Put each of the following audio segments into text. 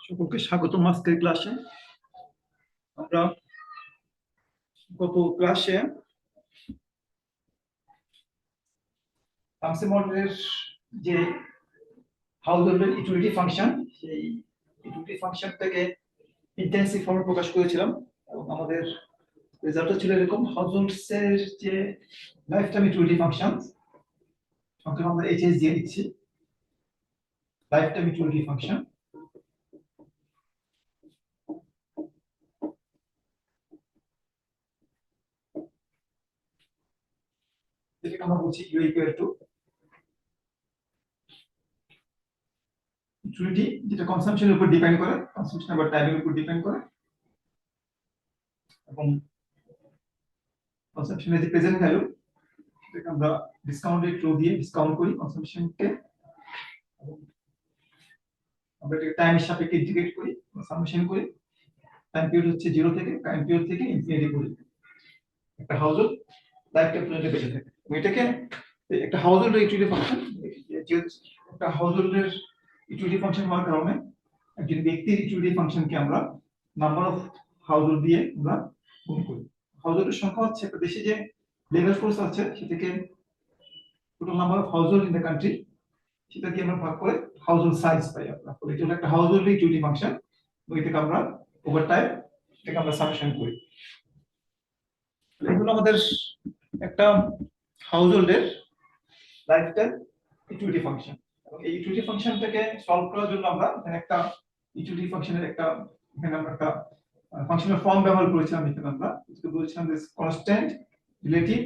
সকলকে স্বাগতম আজকের ক্লাসে। আমরা গত ক্লাসে রামসে মডেলের যে হাউজহোল্ডের ইউটিলিটি ফাংশন, সেই ইউটিলিটি ফাংশন থেকে ইন্টেন্সিভ ফর্মে প্রকাশ করেছিলাম এবং আমাদের রেজাল্টটা ছিল এরকম: হাউজহোল্ডসের যে লাইফ টাইম ইউটিলিটি ফাংশন, সংক্ষেপে আমরা এইচএস দিয়ে দিচ্ছি, লাইফ টাইম ইউটিলিটি ফাংশন। যেটাকে আমরা বলছি ইউ ইকুয়াল টু ইউটিলিটি, যেটা কনসাম্পশনের উপর ডিপেন্ড করে, কনসাম্পশন আবার টাইমের উপর ডিপেন্ড করে, এবং কনসাম্পশনের যে প্রেজেন্ট ভ্যালু সেটাকে আমরা ডিসকাউন্টেড রো দিয়ে ডিসকাউন্ট করি কনসাম্পশনকে, আমরা এটাকে টাইমের সাপেক্ষে ইন্টিগ্রেট করি, সামেশন করি। টাইম পিরিয়ড হচ্ছে 0 থেকে, টাইম পিরিয়ড থেকে ইনফিনিটি করি। একটা হাউজহোল্ড লাইফ টাইম পর্যন্ত বেঁচে থাকে। এটাকে একটা হাউজহোল্ডের ইউটিলিটি ফাংশন, যে একটা হাউজহোল্ডের ইউটিলিটি ফাংশন হওয়ার কারণে একজন ব্যক্তির ইউটিলিটি ফাংশনকে আমরা নাম্বার অফ হাউজহোল্ড দিয়ে আমরা গুণ করি। হাউজহোল্ডের সংখ্যা হচ্ছে একটা দেশে যে লেবার ফোর্স আছে সেটাকে total number of household in the country, সেটা দিয়ে আমরা ভাগ করে হাউজহোল্ড সাইজ পাই আমরা। এটা হলো একটা হাউজহোল্ডের ইউটিলিটি ফাংশন। এটাকে আমরা ওভার টাইম এটাকে আমরা সামেশন করি। এগুলো আমাদের একটা হাউজহোল্ডের লাইফ টাইম ইউটিলিটি ফাংশন। এবং এই ইউটিলিটি ফাংশনটাকে সলভ করার জন্য আমরা এখানে একটা ইউটিলিটি ফাংশনের এখানে আমরা একটা ফাংশনাল ফর্ম ব্যবহার করেছিলাম। এখানে আমরা যেটা বলেছিলাম যে constant relative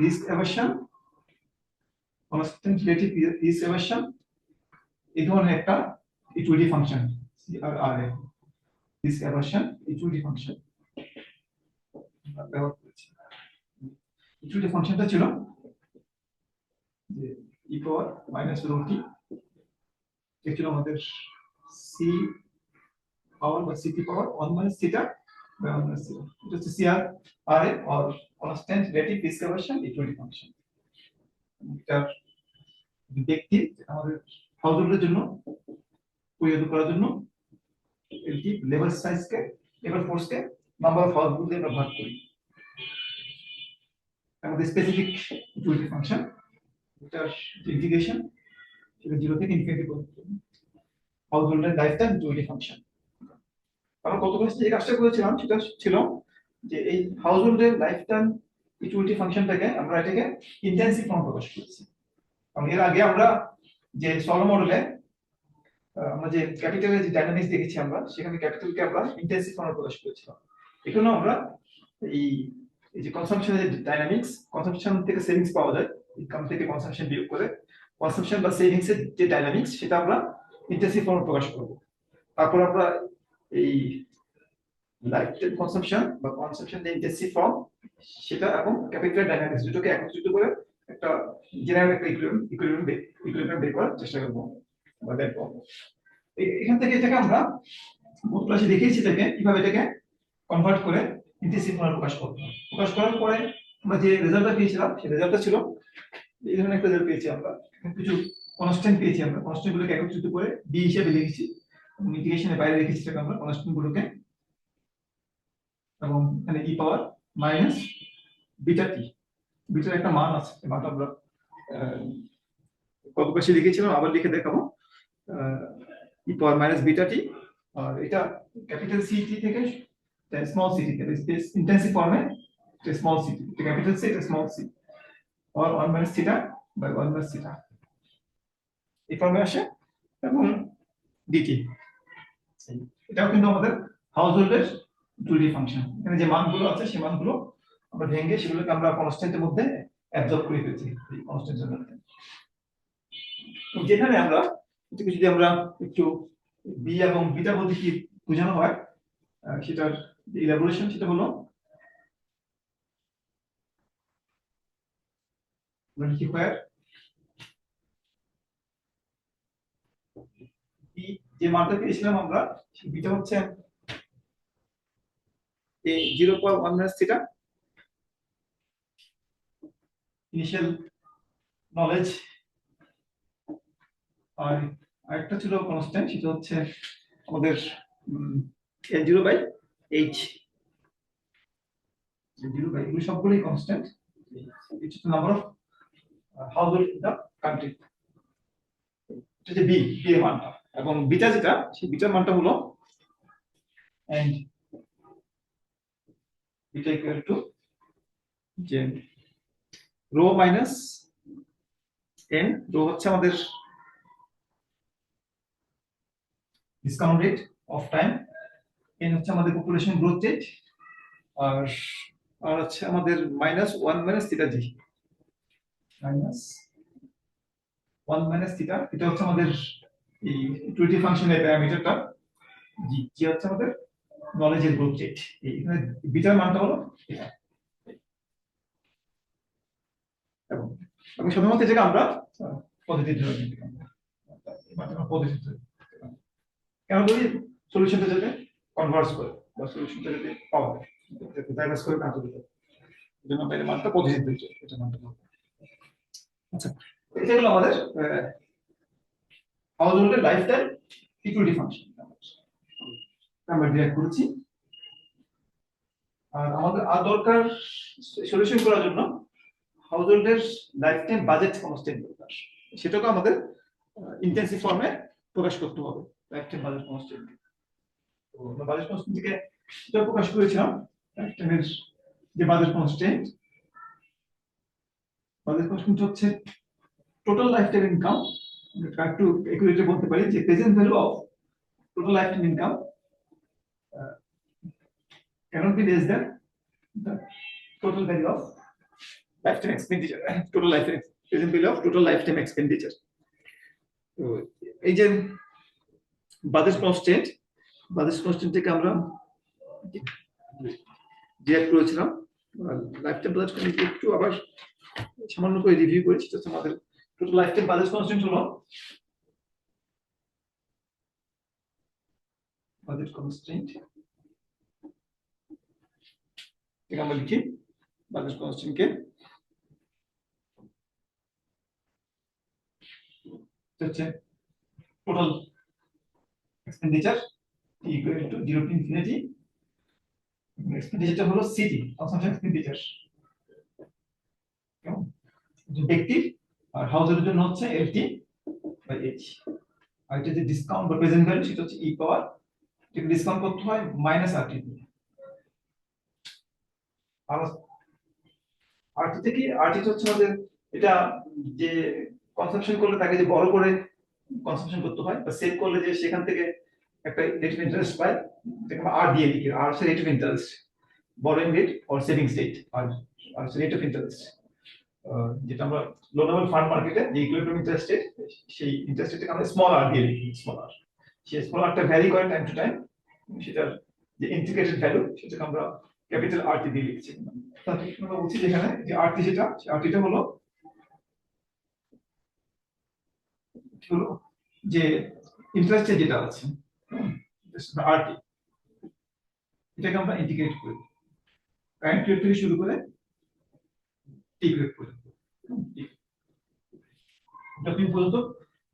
risk aversion, constant relative risk aversion, এই ধরনের একটা utility function CRRA, risk aversion utility function ব্যবহার করেছি। ইউটিলিটি ফাংশনটা ছিল যে ই পাওয়ার মাইনাস রো টি, এটা ছিল আমাদের সি পাওয়ার বা C T power 1 minus theta by 1 minus theta. এটা হচ্ছে CRRA or constant relative risk aversion utility function. এটা ব্যক্তি আমাদের হাউজহোল্ডের জন্য পরিণত করার জন্য এটি লেবার সাইজকে, লেবার ফোর্সকে নাম্বার অফ হাউজহোল্ড দিয়ে আমরা ভাগ করি। আমাদের স্পেসিফিক ইউটিলিটি ফাংশন, এটার ইন্টিগ্রেশন সেটা 0 থেকে ইনফিনিটি পর্যন্ত হাউজহোল্ডের লাইফ টাইম ইউটিলিটি ফাংশন। আমরা গত ক্লাসে যে কাজটা করেছিলাম সেটা ছিল যে এই হাউজহোল্ডের লাইফ টাইম ইউটিলিটি ফাংশনটাকে আমরা এটাকে ইন্টেন্সিভ ফর্ম প্রকাশ করেছি। কারণ এর আগে আমরা যে সলভ মডেলে আমরা যে ক্যাপিটালের যে ডাইনামিক্স দেখেছি, আমরা সেখানে ক্যাপিটালকে আমরা ইন্টেন্সিভ ফর্মে প্রকাশ করেছিলাম। এখানেও আমরা এই যে কনসাম্পশনের যে ডাইনামিক্স, কনসাম্পশন থেকে সেভিংস পাওয়া যায়, ইনকাম থেকে কনসাম্পশন বিয়োগ করে কনসাম্পশন বা সেভিংস এর যে ডাইনামিক্স সেটা আমরা ইন্টেন্সিভ ফর্মে প্রকাশ করব। তারপর আমরা এই লাইফ টাইম কনসাম্পশন বা কনসাম্পশন যে ইন্টেন্সিভ ফর্ম সেটা এবং ক্যাপিটাল ডাইনামিক্স দুটোকে একত্রিত করে একটা জেনারেল একটা ইকুইলিব্রিয়াম বের করার চেষ্টা করব। এখান থেকে এটাকে আমরা গত ক্লাসে দেখিয়েছি এটাকে কিভাবে এটাকে কনভার্ট করে ইন্টেন্সিভ ফর্মে প্রকাশ করার পরে আমরা যে রেজাল্টটা পেয়েছিলাম সেই রেজাল্টটা ছিল এই ধরনের একটা রেজাল্ট পেয়েছি। আমরা কিছু কনস্ট্যান্ট পেয়েছি, আমরা কনস্ট্যান্ট গুলোকে একত্রিত করে বি হিসেবে লিখেছি এবং ইন্টিগ্রেশনের বাইরে রেখেছি সেটাকে আমরা কনস্ট্যান্ট গুলোকে, এবং এখানে E power minus beta T, বিটার একটা মান আছে, এই মানটা আমরা কত পাশে লিখেছিলাম আবার লিখে দেখাবো। ই পাওয়ার মাইনাস বিটা টি, আর এটা ক্যাপিটাল সি টি থেকে small C T, space intensive ফর্মে small C T, capital C small C or 1 minus theta by 1 minus theta এই ফর্মে আসে, এবং dt এটাও কিন্তু আমাদের হাউজহোল্ডের ইউটিলিটি ফাংশন। এখানে যে মানগুলো আছে সেই মানগুলো আমরা ভেঙে সেগুলোকে আমরা কনস্ট্যান্টের মধ্যে অ্যাবজর্ব করে ফেলছি, এই কনস্ট্যান্টের মধ্যে। তো যেখানে আমরা এটাকে যদি আমরা একটু বি এবং বিটা বলতে কি বোঝানো হয় সেটার যে ইলাবোরেশন সেটা হলো কি হয় যে মানটা পেয়েছিলাম আমরা, বিটা হচ্ছে এই 0.1 মাইনাস থিটা ইনিশিয়াল নলেজ, আর আরেকটা ছিল কনস্ট্যান্ট সেটা হচ্ছে আমাদের L0 by H, L0 by এগুলো সবগুলোই constant. It's the number of household in the country. এটা যে বি এর মানটা, এবং বিটা যেটা, সেই বিটার মানটা হলো and বিটা ইকুয়াল টু যে রো মাইনাস এন। রো হচ্ছে আমাদের discount rate of time, N হচ্ছে আমাদের পপুলেশন গ্রোথ রেট, আর আর হচ্ছে আমাদের মাইনাস ওয়ান মাইনাস থিটা জি, মাইনাস ওয়ান মাইনাস থিটা, এটা হচ্ছে আমাদের এই ইকুইটি ফাংশনের প্যারামিটারটা, জি জি হচ্ছে আমাদের নলেজের গ্রোথ রেট। এখানে বিটার মানটা হলো এটা, এবং এবং সাধারণত এটাকে আমরা পজিটিভ ধরে নিই, পজিটিভ ধরে কেন বলি, সলিউশনটা যাতে কনভার্স করে বা সলিউশনটা যাতে পাওয়া যায়, যাতে ডাইভার্স করে না চলে যায়, এই জন্য আমরা এর মানটা পজিটিভ দিচ্ছি, এটা মানটা বলবো। আচ্ছা, এটা হলো আমাদের হাউসহোল্ডের লাইফ টাইম ইকুইটি ফাংশন আমরা ডিরাইভ করেছি। আর আমাদের আর দরকার সলিউশন করার জন্য হাউসহোল্ডের লাইফ টাইম বাজেট কনস্ট্যান্ট দরকার, সেটাকে আমাদের ইন্টেন্সিভ ফর্মে প্রকাশ করতে হবে, লাইফ টাইম বাজেট কনস্ট্যান্ট। তো আমরা বাজেট কনস্ট্যান্ট থেকে সেটা প্রকাশ করেছিলাম, লাইফ টাইমের যে বাজেট কনস্ট্যান্ট, বাজেট কনস্ট্যান্ট হচ্ছে টোটাল লাইফ টাইম ইনকাম, একটু একুরেটলি বলতে পারি যে present value of total life time income cannot be less than the total value of lifetime expenditure, total lifetime present value of total lifetime expenditure. তো এই যে budget constant থেকে আমরা derive করেছিলাম লাইফটাইম বাজেট কনস্ট্যান্ট, একটু আবার সামান্য করে রিভিউ করেছি। তো আমাদের টোটাল লাইফটাইম বাজেট কনস্ট্যান্ট হলো বাজেট কনস্ট্যান্ট, এটা আমরা লিখি বাজেট কনস্ট্যান্ট কে হচ্ছে total expenditure equal to 0 to infinity, এক্সপেন্ডিচারটা হলো সিটি কনসাম্পশন এক্সপেন্ডিচার ব্যক্তি, আর হাউসের জন্য হচ্ছে এলটি বাই এইচ, আর এটা যে ডিসকাউন্ট বা প্রেজেন্ট ভ্যালু সেটা হচ্ছে ই পাওয়ার, এটা ডিসকাউন্ট করতে হয় মাইনাস আরটি দিয়ে। আর আরটি থেকে আরটি হচ্ছে আমাদের এটা যে কনসাম্পশন করলে তাকে যে বড় করে কনসাম্পশন করতে হয়, বা সেভ করলে যে সেখান থেকে একটা রেট অফ ইন্টারেস্ট পাই, যেটা আমরা আর দিয়ে লিখি, আর হচ্ছে rate of interest, borrowing rate or savings rate, আর হচ্ছে রেট অফ ইন্টারেস্ট, যেটা আমরা লো লেভেল ফান্ড মার্কেটে যে ইকুইলিব্রিয়াম ইন্টারেস্ট রেট, সেই ইন্টারেস্ট রেটকে আমরা স্মল আর দিয়ে লিখি, স্মল আর। সেই স্মল আরটা ভ্যারি করে টাইম টু টাইম, সেটার যে ইন্টিগ্রেটেড ভ্যালু সেটাকে আমরা ক্যাপিটাল আরটি দিয়ে লিখছি। তাহলে আমরা বলছি যেখানে যে আরটি যেটা, সেই আরটিটা হলো যে ইন্টারেস্টে যেটা আছে আরটি, এটাকে আমরা ইন্টিগ্রেট করি কারেন্ট পিরিয়ড থেকে শুরু করে টি পিরিয়ড পর্যন্ত, যতদিন পর্যন্ত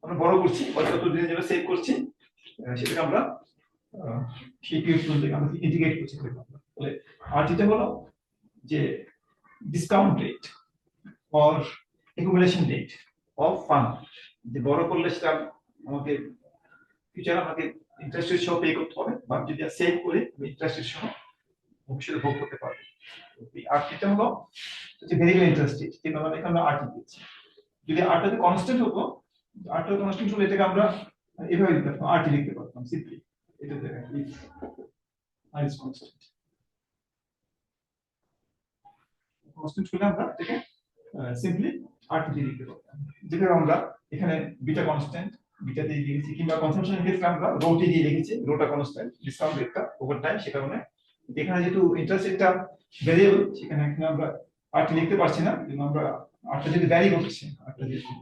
আমরা বড় করছি বা যত দিনের জন্য সেভ করছি, সেটাকে আমরা সেই পিরিয়ড পর্যন্ত আমরা ইন্টিগ্রেট করছি। তাহলে আরটিটা হলো যে discount rate or accumulation rate of fund, যে বড় করলে সেটা আমাকে ফিউচারে আমাকে ইন্টারেস্ট রেট সহ পে করতে হবে, বা যদি সেভ করে ইন্টারেস্ট রেট সহ ভবিষ্যতে ভোগ করতে পারবে। এই আরটিটা হলো যে ভেরিয়েবল ইন্টারেস্ট রেট, যেটা আমরা এখানে আরটি দিচ্ছি। যদি আরটা কনস্ট্যান্ট হতো, আরটা কনস্ট্যান্ট হলে এটাকে আমরা এভাবে লিখতে পারতাম, আরটি লিখতে পারতাম সিম্পলি, এটা জায়গায় আর ইজ কনস্ট্যান্ট, কনস্ট্যান্ট হলে আমরা এটাকে সিম্পলি আরটি দিয়ে লিখতে পারতাম। যেভাবে আমরা এখানে বিটা কনস্ট্যান্ট, বিটা দিয়ে লিখেছি, কিংবা কনসাম্পশন ক্ষেত্রে আমরা রোটি দিয়ে লিখেছি, রোটা কনস্ট্যান্ট, ডিসকাউন্ট রেটটা ওভার টাইম, সে কারণে এখানে যেহেতু ইন্টারেস্ট রেটটা ভেরিয়েবল, সেখানে এখানে আমরা আরটি লিখতে পারছি না, কিন্তু আমরা আরটা যদি ভ্যারি করছে, আরটা যদি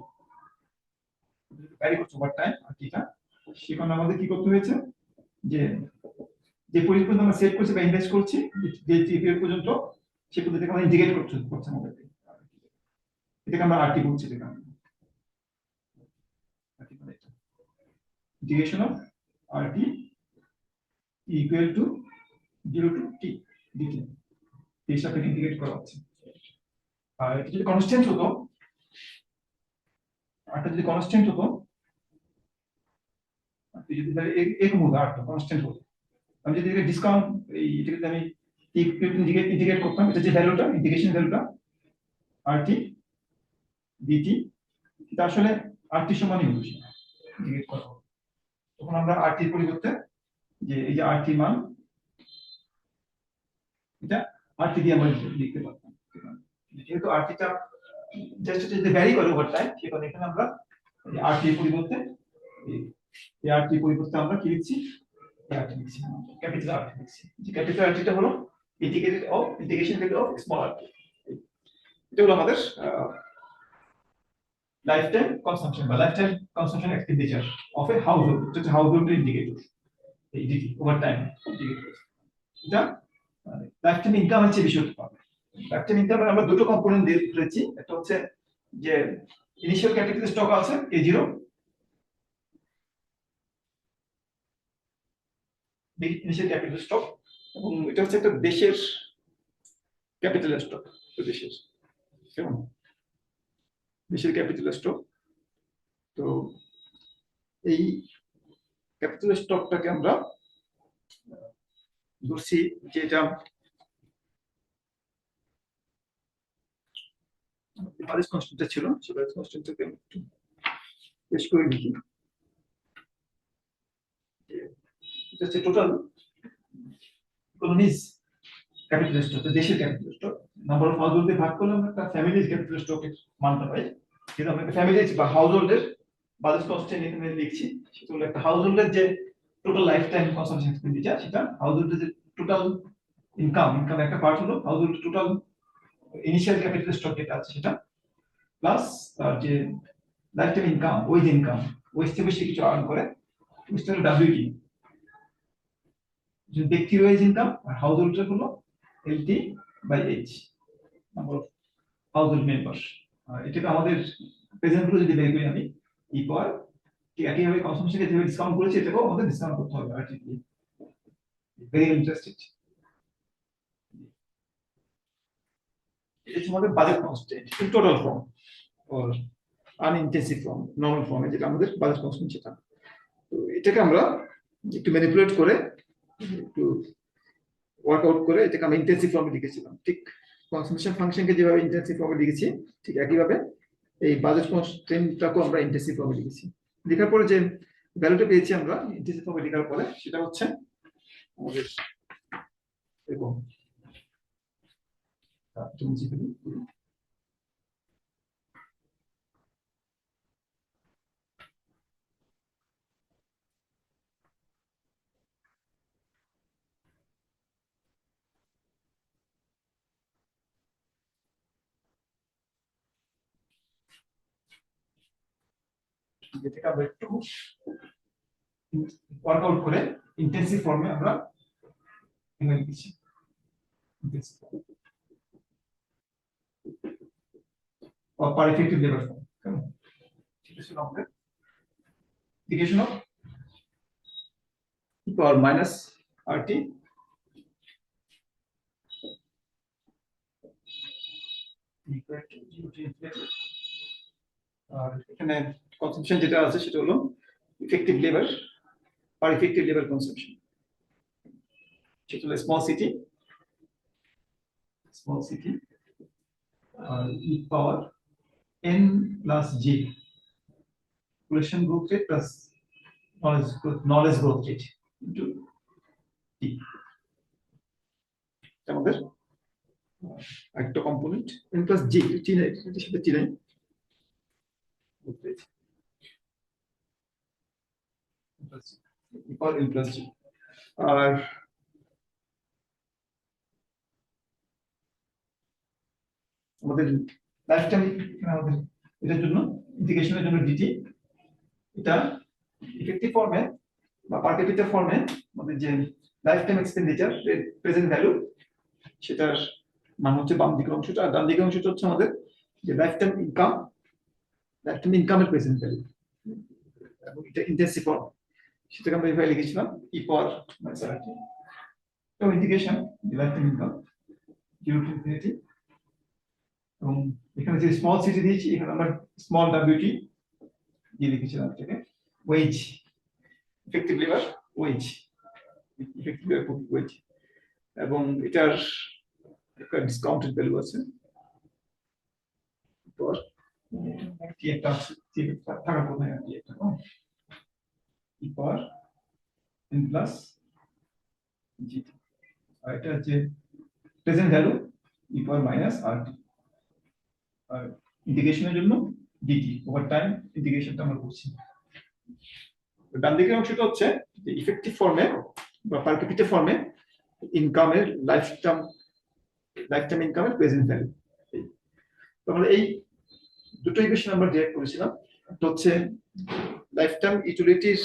ভ্যারি করছে ওভার টাইম আরটিটা, সেখানে আমাদের কি করতে হয়েছে, যে যে পরিমাণ পর্যন্ত আমরা সেভ করছি বা ইনভেস্ট করছি, যে পিরিয়ড পর্যন্ত, সেই পদ্ধতিকে আমরা ইন্টিগ্রেট করতে হচ্ছে আমাদেরকে, এটাকে আমরা আরটি বলছি, এটাকে integration of RT equal to 0 to t dt এই সাথে ইন্টিগ্রেট করা হচ্ছে। আর এটা যদি কনস্ট্যান্ট হতো, আরটা যদি কনস্ট্যান্ট হতো, যদি তাহলে এক মুদ আরটা কনস্ট্যান্ট হতো, আমি যদি এটাকে ডিসকাউন্ট এটাকে যদি আমি ইন্টিগ্রেট করতাম, এটা যে ভ্যালুটা ইন্টিগ্রেশন ভ্যালুটা rt dt, এটা আসলে rt সমানই হতো ইন্টিগ্রেট করা হবে। তখন আমরা rt এর পরিবর্তে যে এই যে rt মান, এটা rt দিয়ে আমরা লিখতে পারতাম। যেহেতু rt টা জাস্ট যদি ভ্যারি করে ওভার টাইম, সেখানে এখানে আমরা rt এর পরিবর্তে এই rt এর পরিবর্তে আমরা কি লিখছি, rt লিখছি, ক্যাপিটাল rt লিখছি। যে ক্যাপিটাল rt টা হলো integration value of small rt। এটা হলো আমাদের লাইফটাইম কনসাম্পশন বা lifetime consumption expenditure of A household. এটা হচ্ছে হাউসহোল্ডের ইন্ডিকেটর, এই ডিটি ওভার টাইম ইন্ডিকেটর। এটা লাইফটাইম ইনকাম হচ্ছে বিষয়টা পাবে। লাইফটাইম ইনকাম আমরা দুটো কম্পোনেন্ট দিয়ে ধরেছি। একটা হচ্ছে যে ইনিশিয়াল ক্যাপিটাল স্টক আছে A0, ইনিশিয়াল ক্যাপিটাল স্টক, এবং এটা হচ্ছে একটা দেশের ক্যাপিটাল স্টক, দেশের কেমন দেশের ক্যাপিটাল স্টক। তো এই ক্যাপিটাল স্টকটাকে আমরা ধরছি যে এটা বাজেট কনস্ট্যান্ট ছিল, সেই বাজেট কনস্ট্যান্টটাকে আমি একটু পেশ করে লিখি। এটা হচ্ছে টোটাল ইকোনমিজ ক্যাপিটাল স্টক, দেশের capital stock. Number of household দিয়ে ভাগ করলে আমরা একটা ফ্যামিলির ক্যাপিটাল স্টকের মানটা পাই। কিন্তু আমরা একটা ফ্যামিলি বা হাউসহোল্ডের বাজেট কনস্ট্যান্ট এখানে লিখছি, সেটা হলো একটা হাউসহোল্ডের যে total life time consumption expenditure, সেটা হাউসহোল্ডের যে টোটাল ইনকাম একটা পার্ট হলো হাউসহোল্ডের টোটাল ইনিশিয়াল ক্যাপিটাল স্টক যেটা আছে সেটা, প্লাস তার যে লাইফ টাইম ইনকাম, ওয়েজ থেকে বেশি কিছু আর্ন করে, সেটা হলো WT, যে ব্যক্তির ওয়েজ ইনকাম। আর হাউসহোল্ডের হলো LT/H, number of household members. এটাকে আমাদের প্রেজেন্ট গুলো যদি বের করি আমি পাওয়ার, ঠিক একইভাবে কনসাম্পশনকে যেভাবে ডিসকাউন্ট করেছি, এটাকেও আমাদের ডিসকাউন্ট করতে হবে। আর কি ভেরি ইন্টারেস্টেড, এটা হচ্ছে আমাদের budget constant in total form or unintensive form, normal ফর্মে যেটা আমাদের বাজেট কনস্ট্যান্ট সেটা। তো এটাকে আমরা একটু ম্যানিপুলেট করে, একটু ওয়ার্কআউট করে এটাকে আমরা ইন্টেনসিভ ফর্মে লিখেছিলাম। ঠিক কনসাম্পশন ফাংশনকে যেভাবে ইন্টেনসিভ ফর্মে লিখেছি, ঠিক একইভাবে এই বাজেট কনস্ট্যান্টটাকেও আমরা ইন্টেনসিভ ফর্মে লিখেছি। লেখার পরে যে ভ্যালুটা পেয়েছি আমরা ইন্টেনসিভ ফর্মে লেখার পরে, সেটা হচ্ছে আমাদের এরকম যেটাকে আমরা একটু ওয়ার্কআউট করে ইন্টেনসিভ ফর্মে আমরা লিখেছি। পার ইফেক্টিভ লেবার ফর্ম, কেমন সেটা ছিল আমাদের equation of power minus RT equal to 0 to infinity. আর এখানে কনসাম্পশন যেটা আছে সেটা হলো effective labour, per effective labour consumption, সেটা হলো স্মল সিটি আর power n+J population growth rate plus knowledge growth rate into T। আমাদের একটা কম্পোনেন্ট n+J সেটা T নাই n+J। আর আমাদের লাইফ টাইম, আমাদের এটার জন্য ইন্টিগ্রেশনের জন্য DT, এটা ইফেক্টিভ ফর্মে বা পার ক্যাপিটা ফর্মে আমাদের যে life time expenditure present value, সেটার মান হচ্ছে বাম দিকের অংশটা, আর ডান দিকের অংশটা হচ্ছে আমাদের যে লাইফ টাইম ইনকামের প্রেজেন্ট ভ্যালু, এবং এটা ইন্টেনসিভ ফর্ম। সেটাকে আমরা এইভাবে লিখেছিলাম ই পাওয়ার মাইনাস আর টি। তো integration life time income 0 to infinity, এবং এখানে যে স্মল সিটি দিয়েছি এখানে আমরা স্মল ডাব্লিউটি দিয়ে লিখেছিলাম এটাকে wage, effective labour wage, effective labour wage, এবং এটার একটা ডিসকাউন্টেড ভ্যালু আছে পর কি একটা আছে থাকার কথা কি একটা ই পাওয়ার n প্লাস জিটি, আর এটা হচ্ছে প্রেজেন্ট ভ্যালু ই পাওয়ার মাইনাস আর টি, আর ইন্টিগ্রেশনের জন্য ডিটি ওভার টাইম ইন্টিগ্রেশনটা আমরা করছি। ডান দিকের অংশটা হচ্ছে যে ইফেক্টিভ ফর্মে বা পার ক্যাপিটা ফর্মে ইনকামের লাইফ টাইম ইনকামের প্রেজেন্ট ভ্যালু। তাহলে এই দুটো ইকুয়েশন আমরা ডিরাইভ করেছিলাম, একটা হচ্ছে লাইফ টাইম ইউটিলিটির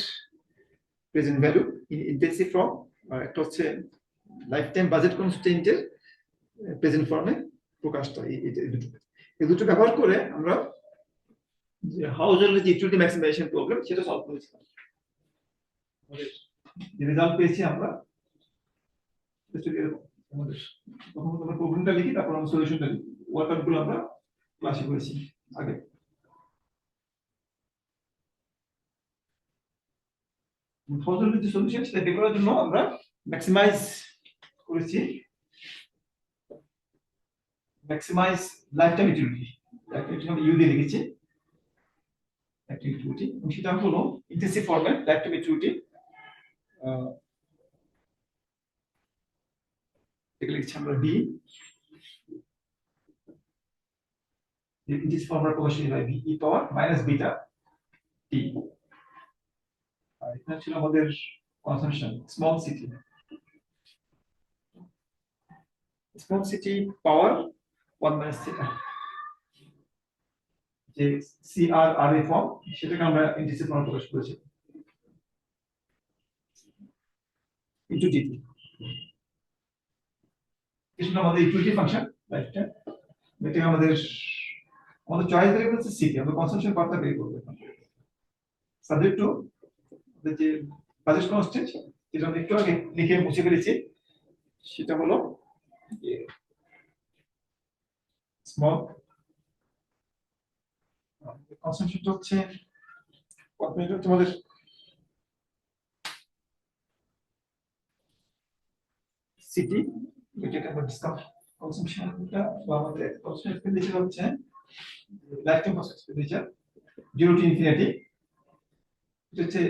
present value in intensive form, আর একটা হচ্ছে লাইফ টাইম বাজেট কনস্ট্রেইন্টের প্রেজেন্ট ফর্মে প্রকাশটা। এই দুটো ব্যবহার করে আমরা যে হাউস হোল্ডের যে ইউটিলিটি ম্যাক্সিমাইজেশন প্রবলেম সেটা সলভ করেছিলাম। যে রেজাল্ট পেয়েছি আমরা আমাদের প্রথমত আমরা প্রবলেমটা লিখি, তারপর আমরা সলিউশনটা লিখি। ওয়ার্কআউটগুলো আমরা ক্লাসে করেছি আগে। হাউস হোল্ডের যে সলিউশন সেটা বের করার জন্য আমরা ম্যাক্সিমাইজ করেছি, ম্যাক্সিমাইজ লাইফ টাইম ইউটিলিটি, আমরা ইউ দিয়ে লিখেছি ইউটিলিটি, এবং সেটা হলো ইন্টেন্সিভ ফর্মে লাইফ টাইম ইউটিলিটি লিখছি আমরা বি, ইন্টেন্সিভ ফর্মুলা প্রকাশ হয় B E power minus beta T, আর এটা ছিল আমাদের consumption small C T power 1 minus theta, যে সিআর আর এ ফর্ম সেটাকে আমরা ইন্টেন্সিভ ফর্মে প্রকাশ করেছি ইনটু ডিটি। এটা আমাদের ইকুইটি ফাংশন রাইট, এটা আমাদের চয়েস ভেরিয়েবল হচ্ছে সিটি, আমরা কনসাম্পশন পার্টটা বের করব সাবজেক্ট টু যে বাজেট কনস্ট্যান্ট, যেটা আমরা একটু আগে লিখে মুছে ফেলেছি, সেটা হলো স্মল কনসাম্পশনটা হচ্ছে কত মিনিট তোমাদের সিটি, যেটা আমরা ডিসকাউন্ট কনসাম্পশনটা বা আমাদের কনসাম্পশন এক্সপেন্ডিচার হচ্ছে life time cost expenditure 0 to infinity, এটা হচ্ছে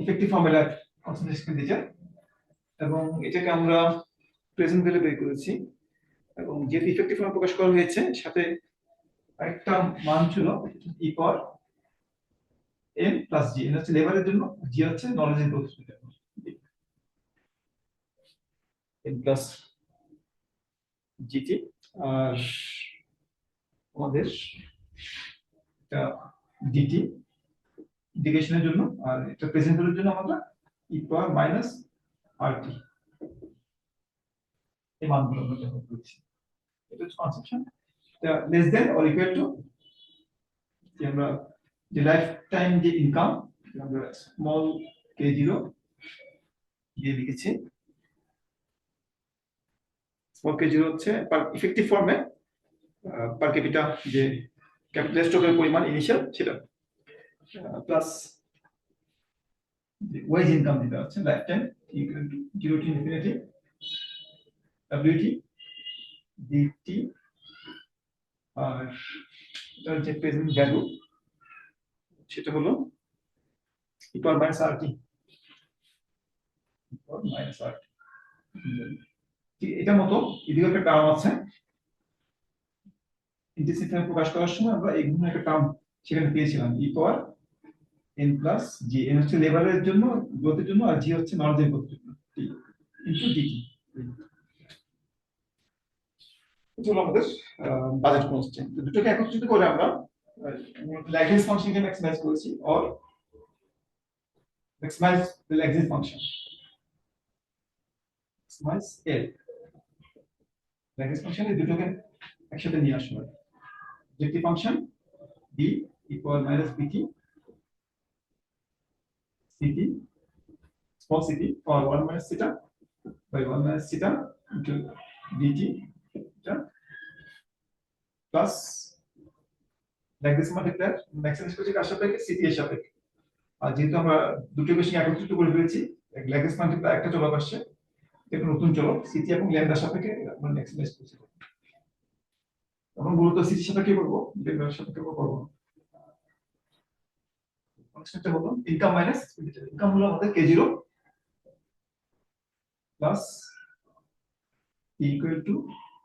ইফেক্টিভ ফর্মুলা কনসাম্পশন এক্সপেন্ডিচার, এবং এটাকে আমরা প্রেজেন্ট ভ্যালু বের করেছি, এবং যে ইফেক্টিভ ফর্ম প্রকাশ করা হয়েছে সাথে আরেকটা মান ছিল ই পাওয়ার এন প্লাস জি, এন হচ্ছে লেবারের জন্য, জি হচ্ছে নলেজের গ্রোথ জন্য, এন প্লাস জিটি, আর আমাদের এটা ডিটি ইন্টিগ্রেশনের জন্য, আর এটা প্রেজেন্ট ভ্যালুর জন্য আমরা ই পাওয়ার মাইনাস আরটি এই মানগুলো আমরা ব্যবহার করছি। এটা হচ্ছে কনসেপশন, এটা less than or equal to যে আমরা যে লাইফ টাইম যে ইনকাম আমরা স্মল k0 দিয়ে লিখেছি, স্মল k0 হচ্ছে ইফেক্টিভ ফর্মে পার ক্যাপিটা যে ক্যাপিটাল স্টকের পরিমাণ ইনিশিয়াল সেটা প্লাস ওয়েজ ইনকাম যেটা হচ্ছে life time equal to 0 to infinity W T D T, আর এটার যে প্রেজেন্ট ভ্যালু সেটা হলো E power minus R T, minus R T. এটা মতো এদিকে একটা টার্ম আছে ইন্টিগ্রেশন ফর্মে প্রকাশ করার সময় আমরা এই ধরনের একটা টার্ম সেখানে পেয়েছিলাম ই পাওয়ার এন প্লাস জি, এন হচ্ছে লেবারের জন্য গ্রোথের জন্য, আর জি হচ্ছে নলেজের গ্রোথের জন্য ইনটু ডিটি। এটা হলো আমাদের বাজেট কনস্ট্যান্ট। দুটোকে একত্রিত করে আমরা ল্যাগ্রেঞ্জ ফাংশনকে ম্যাক্সিমাইজ করেছি, or maximise the Lagrange function, maximise L Lagrange function, এই দুটোকে একসাথে নিয়ে আসা হয়। Objective function B equal minus BT CT small ct power 1 minus theta by 1 minus theta into dt plus Lagrange multiplier maximise করছি কার সাপেক্ষে সিটি এর সাপেক্ষে আর যেহেতু আমরা দুটো ইকুয়েশন একত্রিত করে ফেলেছি ল্যাগ্রেঞ্জ মাল্টিপ্লায়ার একটা চলক আসছে একটা নতুন চলক সিটি এবং ল্যামডা সাপেক্ষে আমরা ম্যাক্সিমাইজ করছি আমরা মূলত সিটি সাপেক্ষে করব ল্যামডার সাপেক্ষে করব কনস্ট্যান্টটা হলো ইনকাম মাইনাস ইনকাম হলো আমাদের k0 plus equal to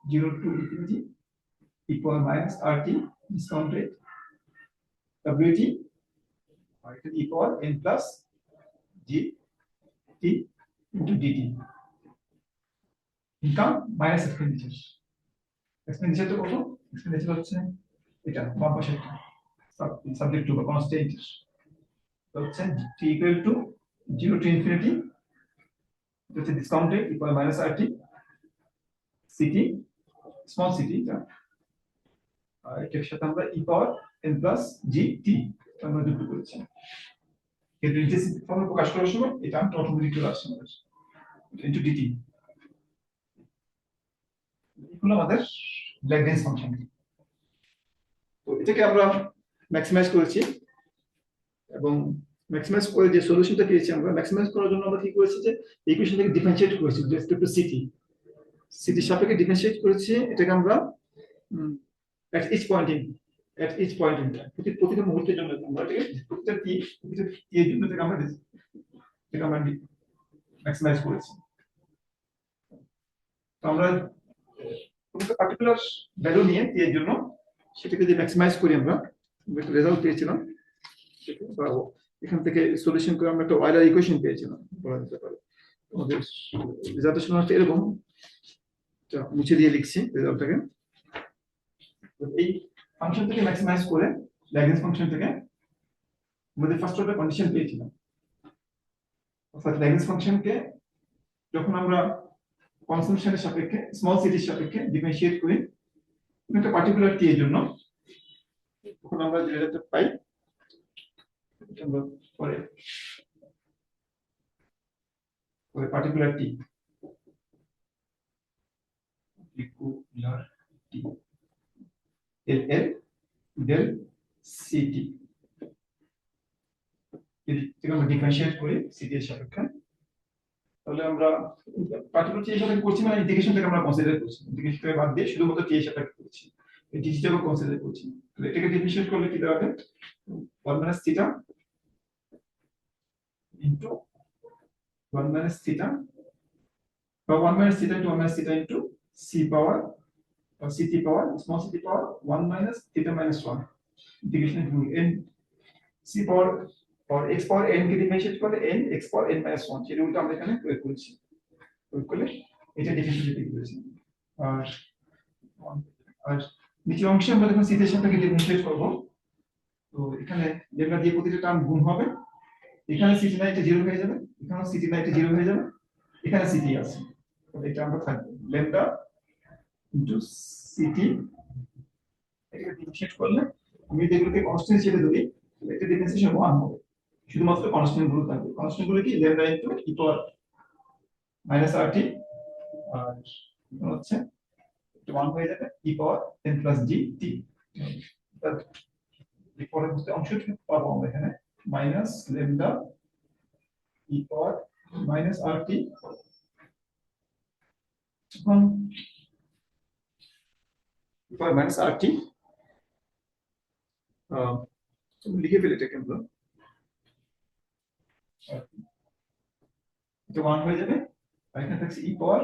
0 to infinity e power minus rt discount rate wt to e power n plus g t into dt income minus expenditure তো কত expenditure হচ্ছে এটা বাম পাশে সাবজেক্ট টু বা constant তো হচ্ছে t equal to 0 to infinity হচ্ছে discount rate e power minus rt ct small ct আর এটার সাথে আমরা e power n plus gt আমরা যুক্ত করেছি এর ইন্টারসিটি ফর্মে প্রকাশ করার সময় এটা অটোমেটিক চলে আসছে আমাদের ইনটু dt এগুলো আমাদের ল্যাগ্রেঞ্জ ফাংশন তো এটাকে আমরা ম্যাক্সিমাইজ করেছি এবং ম্যাক্সিমাইজ করে যে সলিউশনটা পেয়েছি আমরা ম্যাক্সিমাইজ করার জন্য আমরা কি করেছি যে ইকুয়েশন থেকে ডিফারেন্সিয়েট করেছি with respect to city city সাপেক্ষে ডিফারেন্সিয়েট করেছি এটাকে আমরা at each point in time প্রতিটা মুহূর্তের জন্য আমরা প্রতিটা t এর জন্য আমরা ম্যাক্সিমাইজ করেছি তো আমরা কোনো পার্টিকুলার ভ্যালু নিয়ে t এর জন্য সেটাকে যদি ম্যাক্সিমাইজ করি আমরা একটা রেজাল্ট পেয়েছিলাম সেটা পাবো এখান থেকে সলিউশন করে আমরা একটা ওয়াইলার ইকুয়েশন পেয়েছিলাম বলা যেতে পারে আমাদের রেজাল্টেশন হচ্ছে এরকম মুছে দিয়ে লিখছি রেজাল্টটাকে এই ফাংশন থেকে ম্যাক্সিমাইজ করে ল্যাগ্রেঞ্জ ফাংশন থেকে আমাদের ফার্স্ট অর্ডার কন্ডিশন পেয়েছিলাম অর্থাৎ ল্যাগ্রেঞ্জ ফাংশনকে যখন আমরা কনসাম্পশনের সাপেক্ষে স্মল সিটির সাপেক্ষে ডিফারেন্সিয়েট করি একটা পার্টিকুলার টি এর জন্য তখন আমরা যে রেজাল্ট পাই আমরা পরে পার্টিকুলার টি LL del CT যদি আমরা ডিফারেন্সিয়েট করি সিটি এর সাপেক্ষে তাহলে আমরা পার্টিকুলার টি এর সাপেক্ষে করছি মানে ইন্টিগ্রেশনটাকে আমরা কনসিডার করছি ইন্টিগ্রেশনটাকে বাদ দিয়ে শুধুমাত্র টি এর সাপেক্ষে করছি এই ডিজিটালকে কনসিডার করছি তাহলে এটাকে ডিফারেন্সিয়েট করলে কি দাঁড়াবে 1 minus theta into 1 minus theta বা 1 minus theta into 1 minus theta into c power or ct power small ct power 1 minus theta minus 1 integration rule n c power or x power n K differentiate করলে n x power n minus 1 সেই রুলটা আমরা এখানে প্রয়োগ করেছি প্রয়োগ করলে এটা differentiate করেছি আর আর নিচের অংশে আমরা যখন c এর সাথে ডিফারেন্সিয়েট করব তো এখানে লেমডা দিয়ে প্রতিটা টার্ম গুণ হবে এখানে c না এটা 0 হয়ে যাবে এখানে c না এটা 0 হয়ে যাবে এখানে ct আছে তো এটা আমরা থাকবে লেমডা into ct এটাকে ডিফারেন্সিয়েট করলে আমি এগুলোকে কনস্ট্যান্ট হিসেবে ধরি এটা ডিফারেন্সিয়েশন 1 হবে শুধুমাত্র কনস্ট্যান্ট গুলো থাকবে কনস্ট্যান্ট গুলো কি ল্যামডা ইনটু e পাওয়ার মাইনাস rt আর হচ্ছে 1 হয়ে যাবে e পাওয়ার n প্লাস gt এই পরের অংশটি পাবো আমরা এখানে মাইনাস ল্যামডা e পাওয়ার মাইনাস rt এখন e পাওয়ার মাইনাস rt লিখে ফেলে এটাকে আমরা এটা 1 হয়ে যাবে আর এখানে থাকছে e পাওয়ার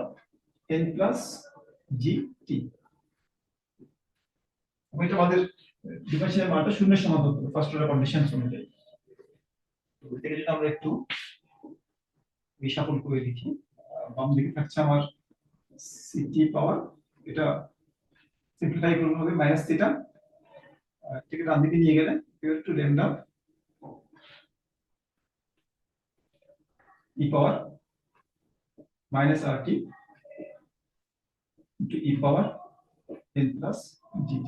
n প্লাস gt এটা আমাদের ডিফারেন্সিয়াল মানটা শূন্যের সমান হতে হবে ফার্স্ট অর্ডার কন্ডিশনস অনুযায়ী তো এটাকে যদি আমরা একটু রিশাফল করে লিখি বাম দিকে থাকছে আমার ct পাওয়ার এটা সিম্পলিফাই করলে হবে মাইনাস থিটা এটাকে ডান দিকে নিয়ে গেলে equal to lambda e power minus rt into e power n plus gt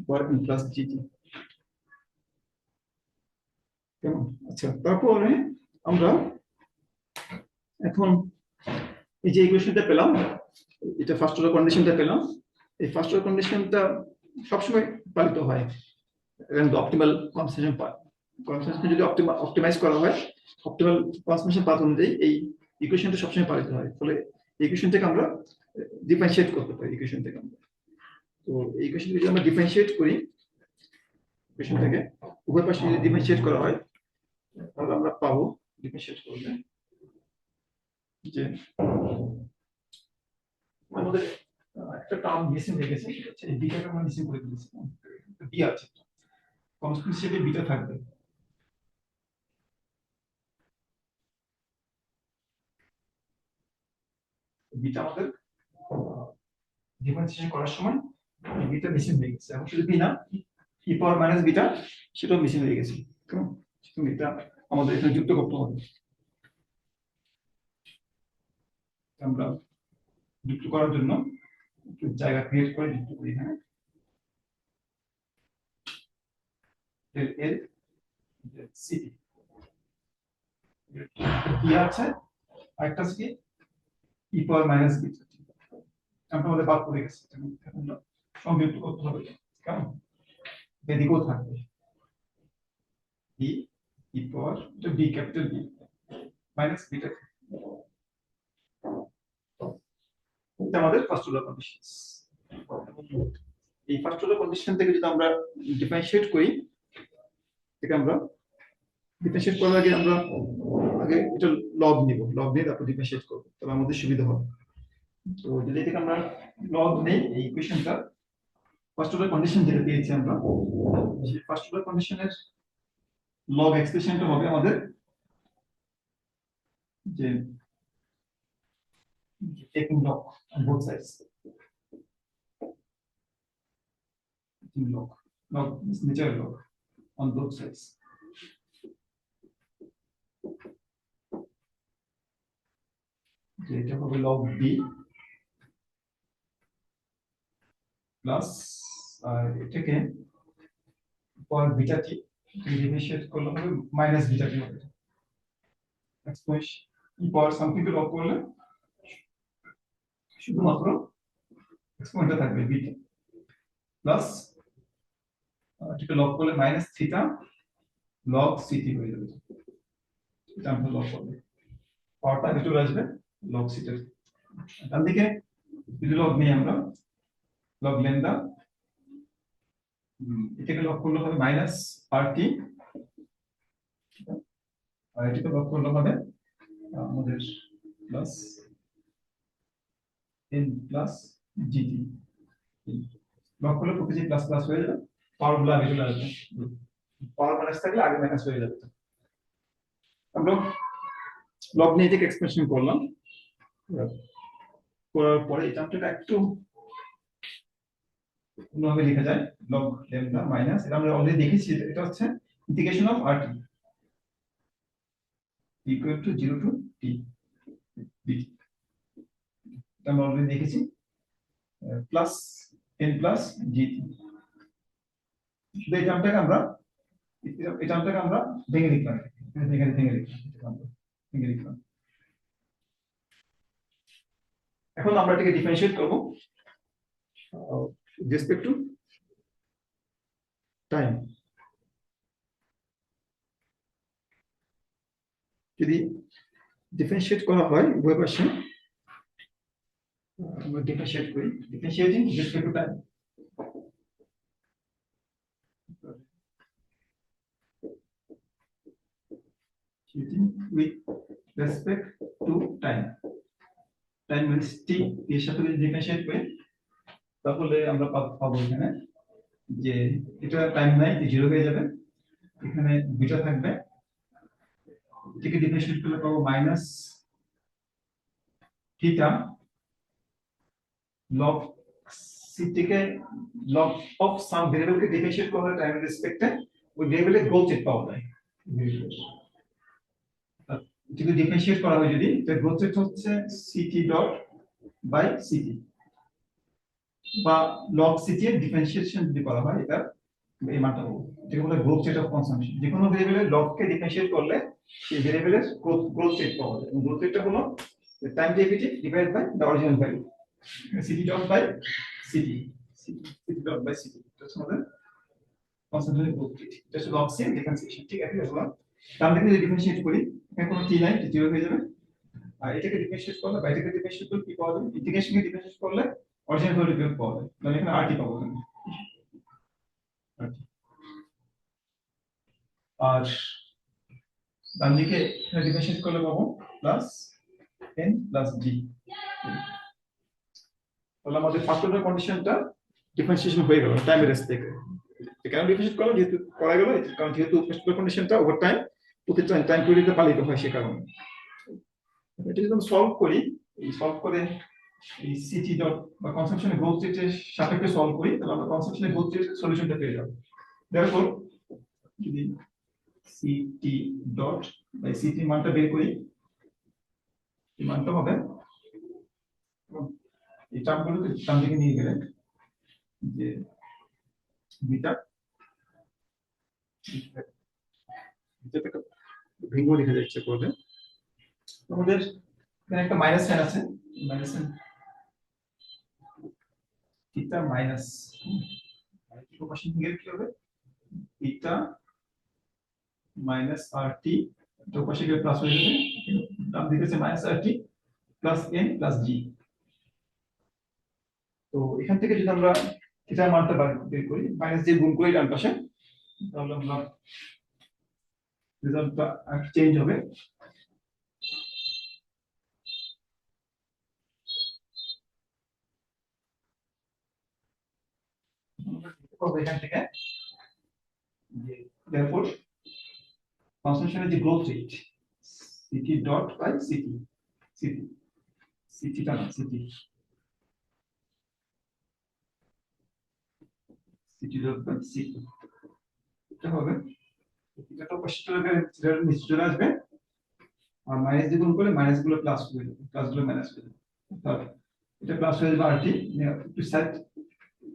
পর n প্লাস জিটি কেমন? আচ্ছা, তারপরে আমরা এখন এই যে ইকুয়েশনটা পেলাম, এটা ফার্স্ট অর্ডার কন্ডিশনটা পেলাম। এই ফার্স্ট অর্ডার কন্ডিশনটা সবসময় পালিত হয়, এবং অপটিমাল কনসেশন পাথ, কনসেশন যদি অপটিমাইজ করা হয়, অপটিমাল কনসেশন পাথ অনুযায়ী এই ইকুয়েশনটা সবসময় পালিত হয়। ফলে ইকুয়েশন থেকে আমরা ডিফারেন্সিয়েট করতে পারি। ইকুয়েশন থেকে আমরা, তো এই ইকুয়েশন যদি আমরা ডিফারেন্সিয়েট করি, ইকুয়েশন থেকে উভয় পাশে যদি ডিফারেন্সিয়েট করা হয়, তাহলে আমরা পাবো ডিফারেন্সিয়েট করলে যে আমাদের একটা টার্ম মিসিং হয়ে গেছে, সেটা হচ্ছে এই বিটাকে আমরা মিসিং করে দিয়েছি। বি আছে, কনস্ট্যান্ট হিসেবে বিটা থাকবে। বিটা আমাদের ডিফারেন্সিয়েশন করার সময় বিটা মিসিং হয়ে গেছে। এখন শুধু বি না, ই পাওয়ার মাইনাস বিটা সেটাও মিসিং হয়ে গেছে। কেমন? এটা আমাদের এখানে যুক্ত করতে হবে। আমরা যুক্ত করার জন্য একটু জায়গা ক্রিয়েট করে যুক্ত করি। এখানে এল এল সিটি কি আছে, আরেকটা আছে কি ই পাওয়ার মাইনাস বিটা। আমরা আমাদের বাদ পড়ে গেছে, আমরা সংযুক্ত করতে হবে। কেমন? এদিকেও থাকবে বি ই পাওয়ার, এটা B capital B minus beta. এটা আমাদের ফার্স্ট অর্ডার কন্ডিশন। এই ফার্স্ট অর্ডার কন্ডিশন থেকে যদি আমরা ডিফারেন্সিয়েট করি, এটা আমরা ডিফারেন্সিয়েট করার আগে আমরা আগে এটা লগ নিব, লগ নিয়ে তারপর ডিফারেন্সিয়েট করব, তাহলে আমাদের সুবিধা হবে। তো যদি এটাকে আমরা লগ নেই, এই ইকুয়েশনটা ফার্স্ট অর্ডার কন্ডিশন যেটা পেয়েছি আমরা, সেই ফার্স্ট অর্ডার কন্ডিশনের লগ এক্সপ্রেশনটা হবে আমাদের যে taking log on both sides. Taking log is natural log on both sides. এটা হবে log b প্লাস এটাকে পর বিটা টি ডিফারেন্সিয়েট করলে হবে মাইনাস বিটা টি হবে। এক্সপোনেনশিয়াল ই পাওয়ার সামথিং কে লগ করলে শুধুমাত্র এক্সপোনেন্টটা থাকবে বিটা প্লাস এটাকে লগ করলে মাইনাস থিটা লগ সিটি হয়ে যাবে। এটা আমরা লগ করলে পাওয়ারটা আগে চলে আসবে লগ সিটা। ডান দিকে যদি লগ নেই আমরা, লগ ল্যামডা, এটাকে লগ করলে হবে মাইনাস আর টি, আর এটাকে লগ করলে হবে আমাদের plus N plus GT. Log করলে প্রতিটি প্লাস প্লাস হয়ে যাবে, পাওয়ার গুলো আগে চলে আসবে, পাওয়ার মাইনাস থাকলে আগে মাইনাস হয়ে যাবে। আমরা লগ নিয়ে থেকে এক্সপ্রেশন করলাম, করার পরে এটা একটু অন্যভাবে লেখা যায় লগ ল্যামডা মাইনাস, এটা আমরা অলরেডি দেখেছি, এটা হচ্ছে integration of RT equal to 0 to T B, এটা আমরা অলরেডি দেখেছি, প্লাস n প্লাস জিটি। শুধু এই টার্মটাকে আমরা ভেঙে লিখলাম, এখানে ভেঙে লিখলাম। এখন আমরা এটাকে ডিফারেন্সিয়েট করব রেসপেক্ট টু টাইম। যদি ডিফারেন্সিয়েট করা হয় উভয় পাশে, আমরা ডিফারেন্সিয়েট করি, differentiating respect to time. with respect to time, time means t এর সাথে যদি ডিফারেন্সিয়েট করি, তাহলে আমরা পাবো এখানে যে এটা টাইম নাই, 0 হয়ে যাবে, এখানে বিটা থাকবে, এটাকে ডিফারেন্সিয়েট করলে পাবো মাইনাস থিটা লগ সিটিকে লগ অফ সাম ভেরিয়েবলকে ডিফারেন্সিয়েট করলে টাইমের রেসপেক্টে ওই ভেরিয়েবলের গ্রোথ রেট পাওয়া যায়। যদি ডিফারেন্সিয়েট করা হয়, যদি তার গ্রোথ রেট হচ্ছে সিটি ডট বাই সিটি, বা লগ সিটি এর ডিফারেন্সিয়েশন যদি করা হয় এটা এই মানটা পাবো, যেটা বলে গ্রোথ রেট অফ কনসাম্পশন। যে কোনো ভেরিয়েবলের লগকে ডিফারেন্সিয়েট করলে সেই ভেরিয়েবলের গ্রোথ রেট পাওয়া যায়, এবং গ্রোথ রেটটা হলো time derivative divide by the original value, CT dot by city, city dot by city, এটা হচ্ছে আমাদের কনসাম্পশনের গ্রোথ রেট। এটা হচ্ছে লগ সি ডিফারেন্সিয়েশন, ঠিক আছে? আমরা ডান দিকে যদি ডিফারেন্সিয়েট করি এখানে কোনো টি নাই, জিরো হয়ে যাবে। আর এটাকে ডিফারেন্সিয়েট করলে বা এটাকে ডিফারেন্সিয়েট করলে কি পাওয়া যাবে? ইন্টিগ্রেশনকে ডিফারেন্সিয়েট করলে অরিজিনাল ভ্যালু পাওয়া যায়, তাহলে এখানে আরটি পাবো আমি। আর ডান দিকে ডিফারেন্সিয়েট করলে পাবো প্লাস n প্লাস g। তাহলে আমাদের ফার্স্ট অর্ডার কন্ডিশনটা ডিফারেন্সিয়েশন হয়ে গেল টাইমের রেসপেক্টে। কেন ডিফারেন্সিয়েট করলাম? যেহেতু করা গেল, কারণ যেহেতু ফার্স্ট অর্ডার কন্ডিশনটা ওভার টাইম প্রতিটা টাইম পিরিয়ডে পালিত হয়, সে কারণে। এটা যদি আমরা সলভ করি, এই সলভ করে এই সিটি ডট বা কনসাম্পশনের গ্রোথ রেটের সাপেক্ষে সলভ করি, তাহলে আমরা কনসাম্পশনের গ্রোথ রেটের সলিউশনটা পেয়ে যাব। দেখো যদি সিটি ডট বাই সিটি মানটা বের করি, এই মানটা হবে, এই টার্মগুলোকে ডান দিকে নিয়ে গেলে যে বিটা বিটাটাকে ভিন্ন লিখে যাচ্ছে করবে, আমাদের এখানে একটা মাইনাস সাইন আছে, মাইনাস সাইন থিটা মাইনাস প্রপার্শন থেকে কি হবে? থিটা মাইনাস আরটি, তো পাশে গেলে প্লাস হয়ে যাবে, ডান দিকে আছে minus R T plus N plus G. তো এখান থেকে যদি আমরা থিটার মানটা বের করি, মাইনাস দিয়ে গুণ করি ডান পাশে, তাহলে আমরা রেজাল্টটা চেঞ্জ হবে। এখান থেকে যে therefore কনসাম্পশনের যে growth rate C T dot by city, C T সিটিটা না C T, city dot by city, এটা হবে, এটা তো পাশে চলে গেলে নিচে চলে আসবে, আর মাইনাস দিয়ে গুণ করলে মাইনাস গুলো প্লাস হয়ে যাবে, প্লাস গুলো মাইনাস হয়ে যাবে, তাহলে এটা প্লাস হয়ে যাবে আরটি, একটু সাইড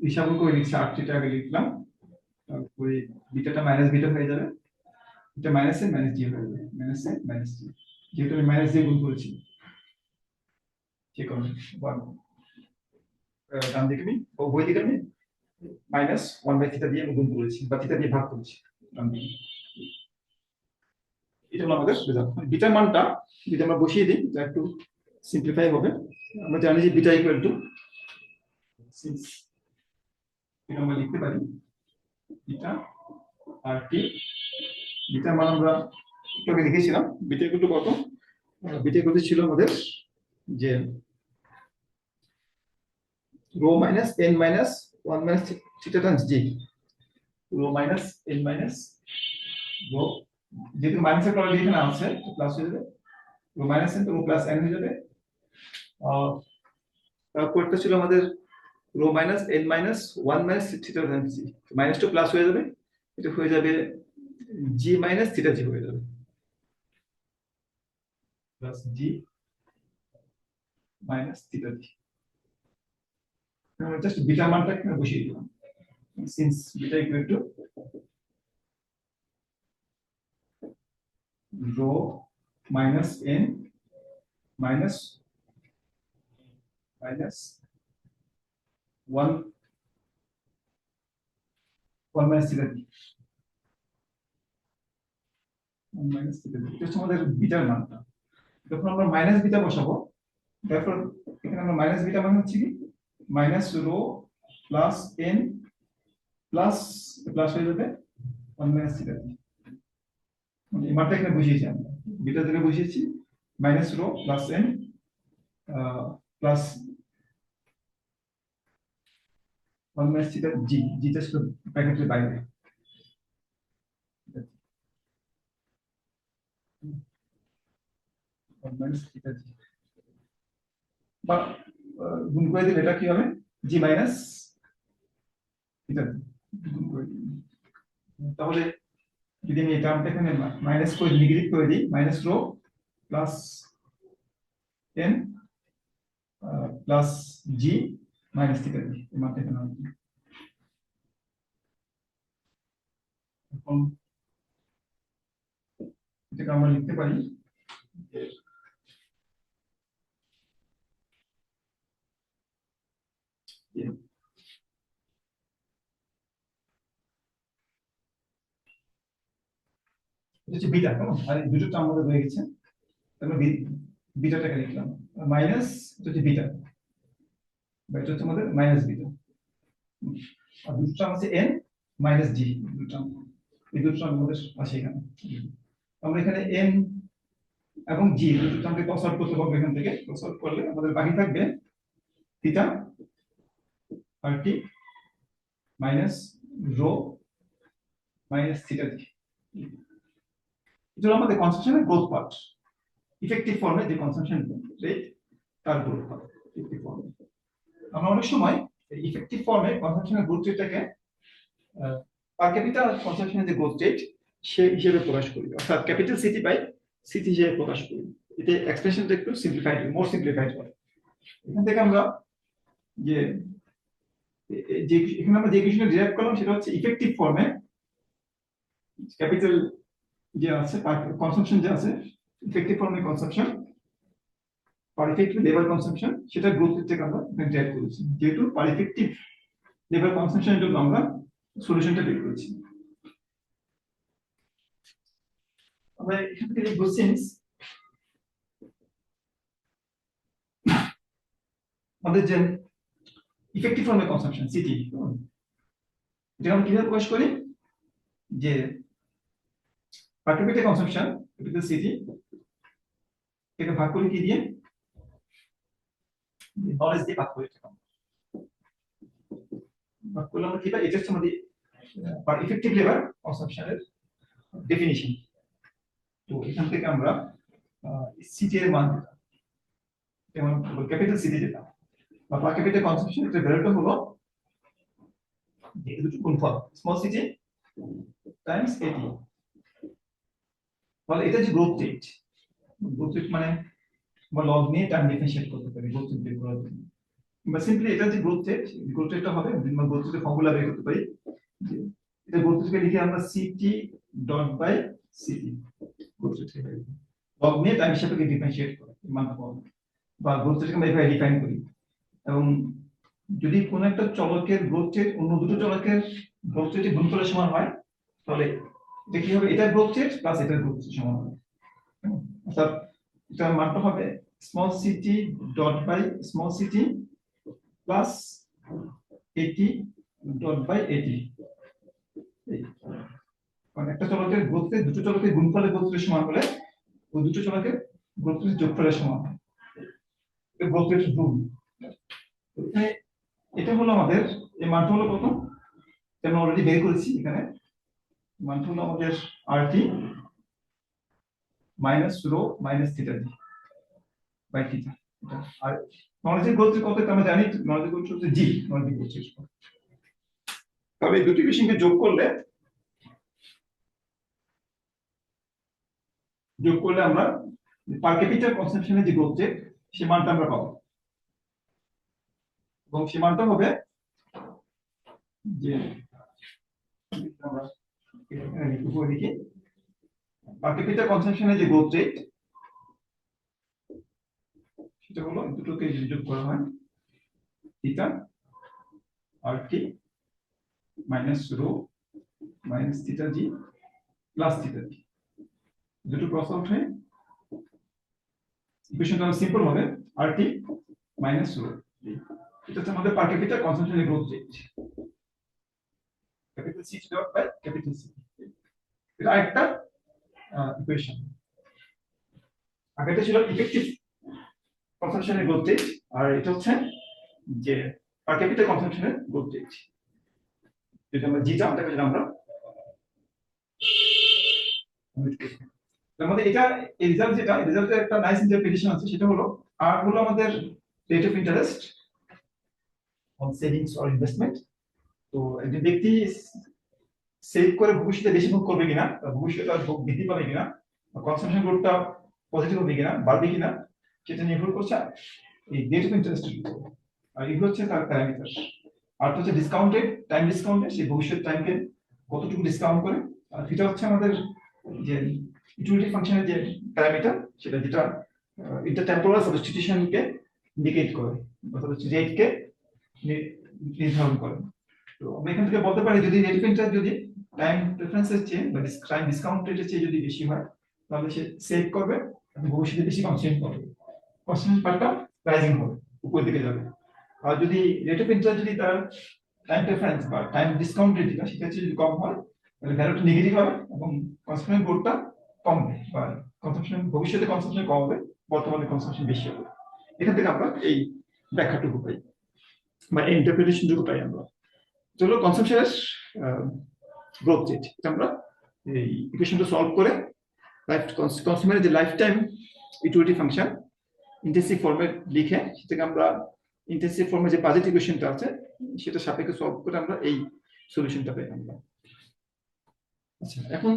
হিসাব করে লিখছি, আরটিটা আগে লিখলাম, তারপরে বিটাটা মাইনাস বিটা হয়ে যাবে, এটা মাইনাস এ মাইনাস জি হয়ে যাবে, মাইনাস এ মাইনাস জি, যেহেতু আমি মাইনাস দিয়ে গুণ করেছি ঠিক আছে। ডান দিকে আমি বই দিকে আমি মাইনাস ওয়ান বাই থিটা দিয়ে আমি গুণ করেছি বা থিটা দিয়ে ভাগ করেছি ডান দিকে। এটা হলো আমাদের রেজাল্ট। বিটার মানটা যদি আমরা বসিয়ে দিই, এটা একটু সিম্পলিফাই হবে। আমরা জানি যে বিটা ইকুয়াল টু, সিন্স এটা আমরা লিখতে পারি বিটা আর টি, বিটার মান আমরা একটু লিখেছিলাম, বিটা ইকুয়াল টু কত? বিটা ইকুয়াল টু ছিল আমাদের যে rho minus N minus one minus theta times G, rho minus N minus rho, যেহেতু মাইনাসের পরে এখানে আছে প্লাস হয়ে যাবে, রো মাইনাস এন তো রো প্লাস এন হয়ে যাবে। তারপরটা ছিল আমাদের rho minus N minus one minus theta times G, minus to plus হয়ে যাবে, এটা হয়ে যাবে জি মাইনাস থিটা জি হয়ে যাবে, plus G minus theta G. Just beta মানটা এখানে বসিয়ে দিলাম, since beta equal to rho minus N minus minus one one minus theta G, one minus theta G, এটা হচ্ছে আমাদের বিটার মানটা। যখন আমরা মাইনাস বিটা বসাবো, তারপর এখানে আমরা মাইনাস বিটা মানে হচ্ছে কি minus rho plus N plus plus হয়ে যাবে ওয়ান মাইনাস থিটা জি, এই মানটা এখানে বসিয়েছি আমরা, বিটা থেকে বসিয়েছি minus rho plus N plus one minus theta G, জিটা ছিল ব্র্যাকেটের বাইরে, ওয়ান মাইনাস থিটা জি, বা গুণ করে দিলে এটা কি হবে জি মাইনাস থিটা জি, গুণ করে দিই। তাহলে যদি আমি এই টার্মটা এখানে মাইনাস করে নেগেটিভ করে দিই, minus rho plus N plus G minus theta G এই মানটা এখানে আনবো। এখন এটাকে আমরা লিখতে পারি যে এটা হচ্ছে বিটা, কেমন? আর এই দুটো টার্ম আমাদের হয়ে গেছে, তাহলে বিটাটাকে লিখলাম মাইনাস, এটা হচ্ছে বিটা, বা এটা হচ্ছে আমাদের মাইনাস বিটা, আর দুটো টার্ম আছে এন মাইনাস জি, দুটো টার্ম, এই দুটো টার্ম আমাদের আছে এখানে। আমরা এখানে এন এবং জি দুটো টার্মকে ক্রস আউট করতে পারবো, এখান থেকে ক্রস আউট করলে আমাদের বাকি থাকবে theta R T minus rho minus theta G. এটা হলো আমাদের কনসাম্পশনের গ্রোথ পার্ট, ইফেক্টিভ ফর্মে যে কনসাম্পশন রেট তার গ্রোথ পার্ট ইফেক্টিভ ফর্মে। আমরা অনেক সময় ইফেক্টিভ ফর্মে কনসাম্পশনের গ্রোথ রেটটাকে পার ক্যাপিটাল কনসাম্পশনের যে গ্রোথ রেট সে হিসেবে প্রকাশ করি, অর্থাৎ ক্যাপিটাল সিটি বাই সিটি হিসেবে প্রকাশ করি। এতে এক্সপ্রেশনটা একটু সিম্পলিফাইড, মোর সিম্পলিফাইড হয়। এখান থেকে আমরা যে যে এখানে আমরা যে ইকুয়েশনটা ডিরাইভ করলাম সেটা হচ্ছে ইফেক্টিভ ফর্মে ক্যাপিটাল যে আছে কনসাম্পশন যে আছে, ইফেক্টিভ ফর্মে কনসাম্পশন পার ইফেক্টিভ লেবার কনসাম্পশন সেটা গ্রোথ রেট থেকে আমরা ডিরাইভ করেছি। যেহেতু পার ইফেক্টিভ লেবার কনসাম্পশনের জন্য আমরা সলিউশনটা বের করেছি। আমরা এখান থেকে লিখবো সিন্স আমাদের যে ইফেক্টিভ ফর্মে কনসাম্পশন সিটি, এটা আমরা কিভাবে প্রকাশ করি, যে per capital consumption capital city এটাকে ভাগ করি কি দিয়ে, নলেজ দিয়ে ভাগ করি, ভাগ করলে আমরা কি পাই, এটা হচ্ছে আমাদের পার ইফেক্টিভ লেবার কনসাম্পশনের ডেফিনিশন। তো এখান থেকে আমরা সিটি এর মান যেমন ক্যাপিটাল সিটি যেটা বা পার ক্যাপিটাল কনসাম্পশন, এর ভ্যালুটা হলো এই দুটো গুণফল স্মল সিটি টাইমস এটি। তাহলে এটা যে গ্রোথ রেট, গ্রোথ রেট মানে আমরা লগ নিয়ে টাইম ডিফারেন্সিয়েট করতে পারি গ্রোথ রেট বের করার জন্য, বা সিম্পলি এটা যে গ্রোথ রেট, গ্রোথ রেটটা হবে আমরা গ্রোথ রেটের ফর্মুলা বের করতে পারি, এটা গ্রোথ রেটকে লিখে আমরা city dot by city growth rate log নিয়ে টাইম হিসাবে ডিফারেন্সিয়েট করে মানটা পাবো, বা গ্রোথ রেটকে আমরা এভাবে ডিফাইন করি। এবং যদি কোনো একটা চলকের গ্রোথ রেট অন্য দুটো চলকের গ্রোথ রেটের গুণফলের সমান হয়, তাহলে এটা কি হবে, এটার গ্রোথ রেট প্লাস এটার গ্রোথ রেট সমান হবে। অর্থাৎ এটার মানটা হবে small CT dot by small CT plus AT dot by AT. কারণ একটা চলকের গ্রোথ রেট দুটো চলকের গুণফলের গ্রোথ রেট সমান হলে ওই দুটো চলকের গ্রোথ রেট যোগফলের সমান হয়, গ্রোথ রেট রুল। এটা হলো আমাদের এই মানটা হলো কত, আমরা অলরেডি বের করেছি, এখানে মানটা হলো আমাদের R T minus rho minus theta G by theta. আর নলেজের গ্রোথ রেট কত আমরা জানি, নলেজের গ্রোথ হচ্ছে জি, নলেজের গ্রোথ রেট। তবে এই দুটি ইকুয়েশনকে যোগ করলে আমরা পার ক্যাপিটাল কনসাম্পশনের যে গ্রোথ রেট সে মানটা আমরা পাবো, এবং সে মানটা হবে যে আমরা এখানে লিখব, লিখে পার ক্যাপিটাল কনসাম্পশনের যে গ্রোথ রেট সেটা হলো দুটোকে যোগ করা হয় theta R T minus rho minus theta G plus theta G, দুটো ক্রস আউট হয়ে ইকুয়েশনটা সিম্পল হবে আরটি মাইনাস রো। এটা হচ্ছে আমাদের পার ক্যাপিটাল কনসাম্পশনের growth rate, capital C dot by capital C. এটা একটা ইকুয়েশন। আগেটা ছিল ইফেক্টিভ কনসাম্পশনের গ্রোথ রেট, আর এটা হচ্ছে যে পার ক্যাপিটাল কনসাম্পশনের গ্রোথ রেট। যেটা আমরা জি টার্মটাকে যেটা আমরা আমাদের এটা এই রেজাল্ট, যেটা রেজাল্টের একটা নাইস ইন্টারপ্রিটেশন আছে, সেটা হলো আর হলো আমাদের rate of interest on savings or investment. তো একজন ব্যক্তি সেভ করে ভবিষ্যতে বেশি ভোগ করবে কিনা, ভবিষ্যতে আর ভোগ বৃদ্ধি পাবে কিনা, কনসাম্পশন গ্রোথটা পজিটিভ হবে কিনা, বাড়বে কিনা, সেটা নির্ভর করছে এই রেট অফ ইন্টারেস্টের উপর। আর এগুলো হচ্ছে তার প্যারামিটার। আর হচ্ছে ডিসকাউন্টেড টাইম, ডিসকাউন্টেড সেই ভবিষ্যৎ টাইমকে কতটুকু ডিসকাউন্ট করে। আর এটা হচ্ছে আমাদের যে ইউটিলিটি ফাংশনের যে প্যারামিটার, সেটা যেটা ইন্টারটেম্পোরাল সাবস্টিটিউশনকে ইন্ডিকেট করে, অর্থাৎ হচ্ছে রেটকে নির্ধারণ করে। তো আমরা এখান থেকে বলতে পারি যদি রেট অফ ইন্টারেস্ট যদি টাইম প্রেফারেন্সের চেয়ে বা টাইম ডিসকাউন্ট রেটের চেয়ে যদি বেশি হয়, তাহলে সে সেভ করবে এবং ভবিষ্যতে বেশি কনসেন্ট করবে, কনসেন্ট পার্টটা রাইজিং হবে, উপরের দিকে যাবে। আর যদি রেট অফ ইন্টারেস্ট যদি তার টাইম প্রেফারেন্স বা টাইম ডিসকাউন্ট রেট যেটা সেটা যদি কম হয়, তাহলে ভ্যালুটা নেগেটিভ হবে এবং কনসাম্পশন গ্রোথটা কমবে, বা কনসাম্পশন ভবিষ্যতে কনসাম্পশন কম হবে, বর্তমানে কনসাম্পশন বেশি হবে। এখান থেকে আমরা এই ব্যাখ্যাটুকু পাই বা এই ইন্টারপ্রিটেশনটুকু পাই আমরা। চলো কনসাম্পশনের গ্রোথ রেট, এটা আমরা এই ইকুয়েশনটা সলভ করে লাইফ কনজিউমারের যে life time utility function intensive ফর্মে লিখে সেটাকে আমরা ইন্টেন্সিভ ফর্মে যে বাজেট ইকুয়েশনটা আছে সেটা সাপেক্ষে সলভ করে আমরা এই সলিউশনটা পাই আমরা। আচ্ছা, এখন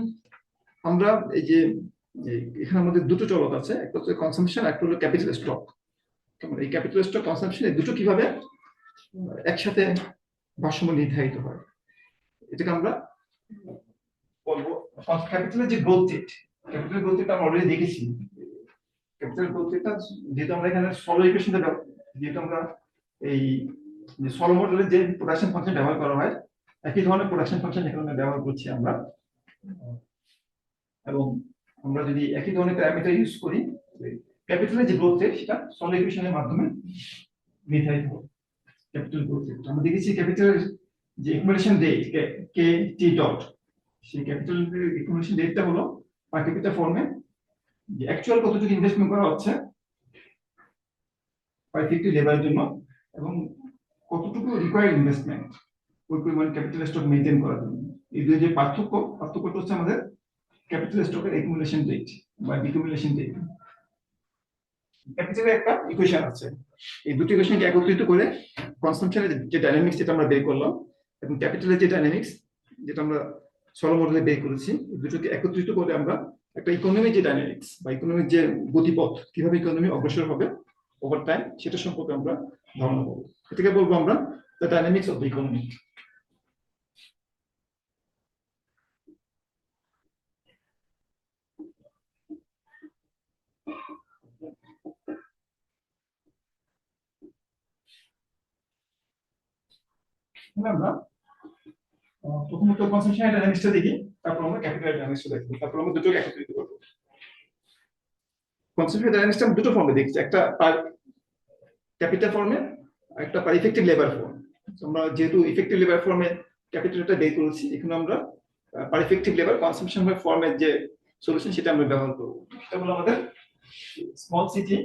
আমরা এই যে এখানে আমাদের দুটো চলক আছে, একটা হচ্ছে কনসাম্পশন, একটা হলো ক্যাপিটাল স্টক। এই ক্যাপিটাল স্টক কনসাম্পশন এই দুটো কিভাবে একসাথে ভারসাম্য নির্ধারিত হয়, এটাকে আমরা বলবো ক্যাপিটালের যে growth rate. Capital growth rate আমরা অলরেডি দেখেছি। ক্যাপিটাল গ্রোথ রেটটা যেহেতু আমরা এখানে সলো ইকুয়েশনটা যেহেতু আমরা এই যে সলো মডেলের যে প্রোডাকশন ফাংশন ব্যবহার করা হয়, একই ধরনের প্রোডাকশন ফাংশন এখানে ব্যবহার করছি আমরা, এবং আমরা যদি একই ধরনের প্যারামিটার ইউজ করি, ক্যাপিটালের যে গ্রোথ রেট সেটা সলো ইকুয়েশনের মাধ্যমে নির্ধারিত হবে। ক্যাপিটাল গ্রোথ রেট আমরা দেখেছি ক্যাপিটালের যে একুমুলেশন রেট কে টি ডট, সেই ক্যাপিটাল একুমুলেশন রেটটা হলো পার ক্যাপিটা ফর্মে যে অ্যাকচুয়াল কতটুকু ইনভেস্টমেন্ট করা হচ্ছে পার ফিফটি লেবারের জন্য, এবং কতটুকু রিকোয়ার্ড ইনভেস্টমেন্ট ওই পরিমাণ ক্যাপিটাল স্টক মেইনটেইন করার জন্য। এই দুই যে পার্থক্যটা হচ্ছে আমাদের ক্যাপিটাল স্টকের একুমুলেশন রেট বা ডিকুমুলেশন রেট। ক্যাপিটালের একটা ইকুয়েশন আছে, এই দুটো ইকুয়েশনকে একত্রিত করে কনসাম্পশনের যে ডাইনামিক্স যেটা আমরা বের করলাম এবং ক্যাপিটালের যে ডাইনামিক্স যেটা আমরা সলো মডেলে বের করেছি, এই দুটোকে একত্রিত করে আমরা একটা ইকোনমিক যে ডাইনামিক্স বা ইকোনমিক যে গতিপথ, কিভাবে ইকোনমি অগ্রসর হবে ওভার টাইম, সেটা সম্পর্কে আমরা ধারণা করবো। এটাকে বলবো আমরা the dynamics of the economy. আমরা প্রথমত কনসাম্পশন ডাইনামিক্সটা দেখি, তারপর আমরা ক্যাপিটাল ডাইনামিক্সটা দেখব, তারপর আমরা দুটোকে একত্রিত করব। কনসাম্পশন ডাইনামিক্সটা আমরা দুটো ফর্মে দেখছি, একটা ক্যাপিটাল ফর্মে, একটা পার ইফেক্টিভ লেবার ফর্ম। আমরা যেহেতু ইফেক্টিভ লেবার ফর্মে ক্যাপিটালটা বের করেছি, এখানে আমরা পার ইফেক্টিভ লেবার কনসাম্পশন ফর্মের যে সলিউশন সেটা আমরা ব্যবহার করব। সেটা হলো আমাদের small CT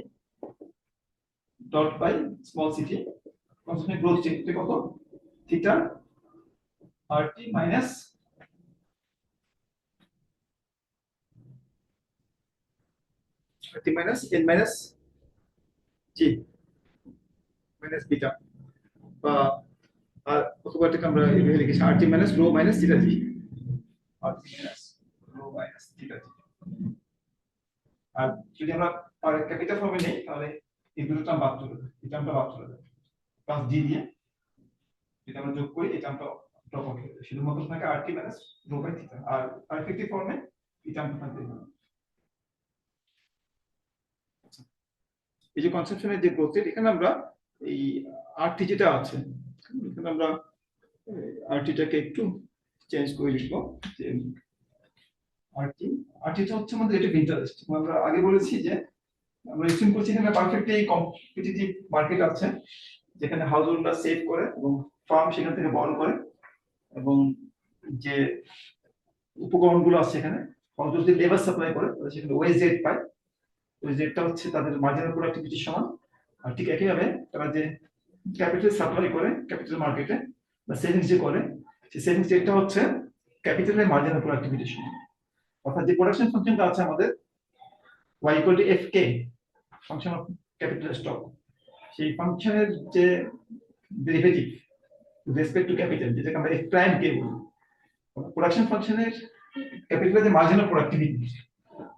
dot by small CT consumption growth rate কত, theta RT minus n minus g minus beta, বা আর অথবা এটাকে আমরা এভাবে লিখেছি RT minus rho minus theta g, RT minus rho minus theta g। আর যদি আমরা ক্যাপিটাল ফর্মে নেই তাহলে এই দুটো টার্ম বাদ চলে যাবে, এই টার্মটা বাদ চলে যাবে, প্লাস g দিয়ে যদি আমরা যোগ করি এই টার্মটা ড্রপ আউট হয়ে যাবে, শুধুমাত্র থাকে RT minus rho by theta। R perfective ফর্মে এই টার্মটা থাকবে। এই যে কনসেপশনের যে গ্রোথ রেট, এখানে আমরা এই আরটি যেটা আছে, এখানে আমরা আরটিটাকে একটু চেঞ্জ করে লিখবো যে আরটিটা হচ্ছে আমাদের রেট অফ ইন্টারেস্ট। আমরা আগে বলেছি যে আমরা এসিউম করছি এখানে পারফেক্টলি কম্পিটিটিভ মার্কেট আছে, যেখানে হাউস হোল্ডার সেভ করে এবং ফার্ম সেখান থেকে বর্ন করে, এবং যে উপকরণগুলো আছে এখানে হাউস হোল্ড লেবার সাপ্লাই করে সেখানে ওয়েজ রেট পায়, ওই রেটটা হচ্ছে তাদের মার্জিনাল প্রোডাক্টিভিটির সমান। আর ঠিক একইভাবে তারা যে ক্যাপিটাল সাপ্লাই করে ক্যাপিটাল মার্কেটে বা সেভিংস যে করে, সেই সেভিংস রেটটা হচ্ছে ক্যাপিটালের মার্জিনাল প্রোডাক্টিভিটির সমান। অর্থাৎ যে প্রোডাকশন ফাংশনটা আছে আমাদের y equal to fk function of capital stock, সেই ফাংশনের যে ডেরিভেটিভ রেসপেক্ট টু ক্যাপিটাল, যেটাকে আমরা f প্রাইম কে বলি, প্রোডাকশন ফাংশনের ক্যাপিটালের যে marginal productivity,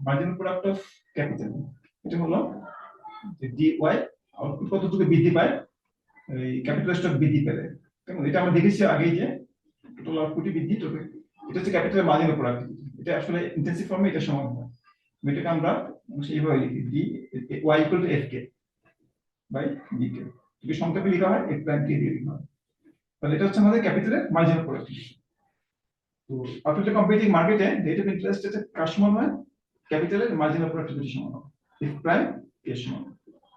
marginal product of capital, এটা হলো যে dy আউটপুট কতটুকু বৃদ্ধি পায় এই ক্যাপিটাল স্টক বৃদ্ধি পেলে, কেমন এটা আমরা দেখেছি আগেই যে টোটাল আউটপুট বৃদ্ধি, তো এটা হচ্ছে ক্যাপিটালের মার্জিনাল প্রোডাক্টিভিটি। এটা আসলে ইন্টেন্সিভ ফর্মে এটা সমান হয়, এটাকে আমরা এইভাবে লিখি D Y equal to F K by D K, যদি সংক্ষেপে লেখা হয় এফ প্রাইম কে দিয়ে লেখা হয়। তাহলে এটা হচ্ছে আমাদের ক্যাপিটালের মার্জিনাল প্রোডাক্টিভিটি। তো আফটার দ্য কম্পিটিং মার্কেটে রেট অফ ইন্টারেস্ট এর কার সমান হয়, ক্যাপিটালের মার্জিনাল প্রোডাক্টিভিটি সমান হয় এফ প্রাইম কে সমান,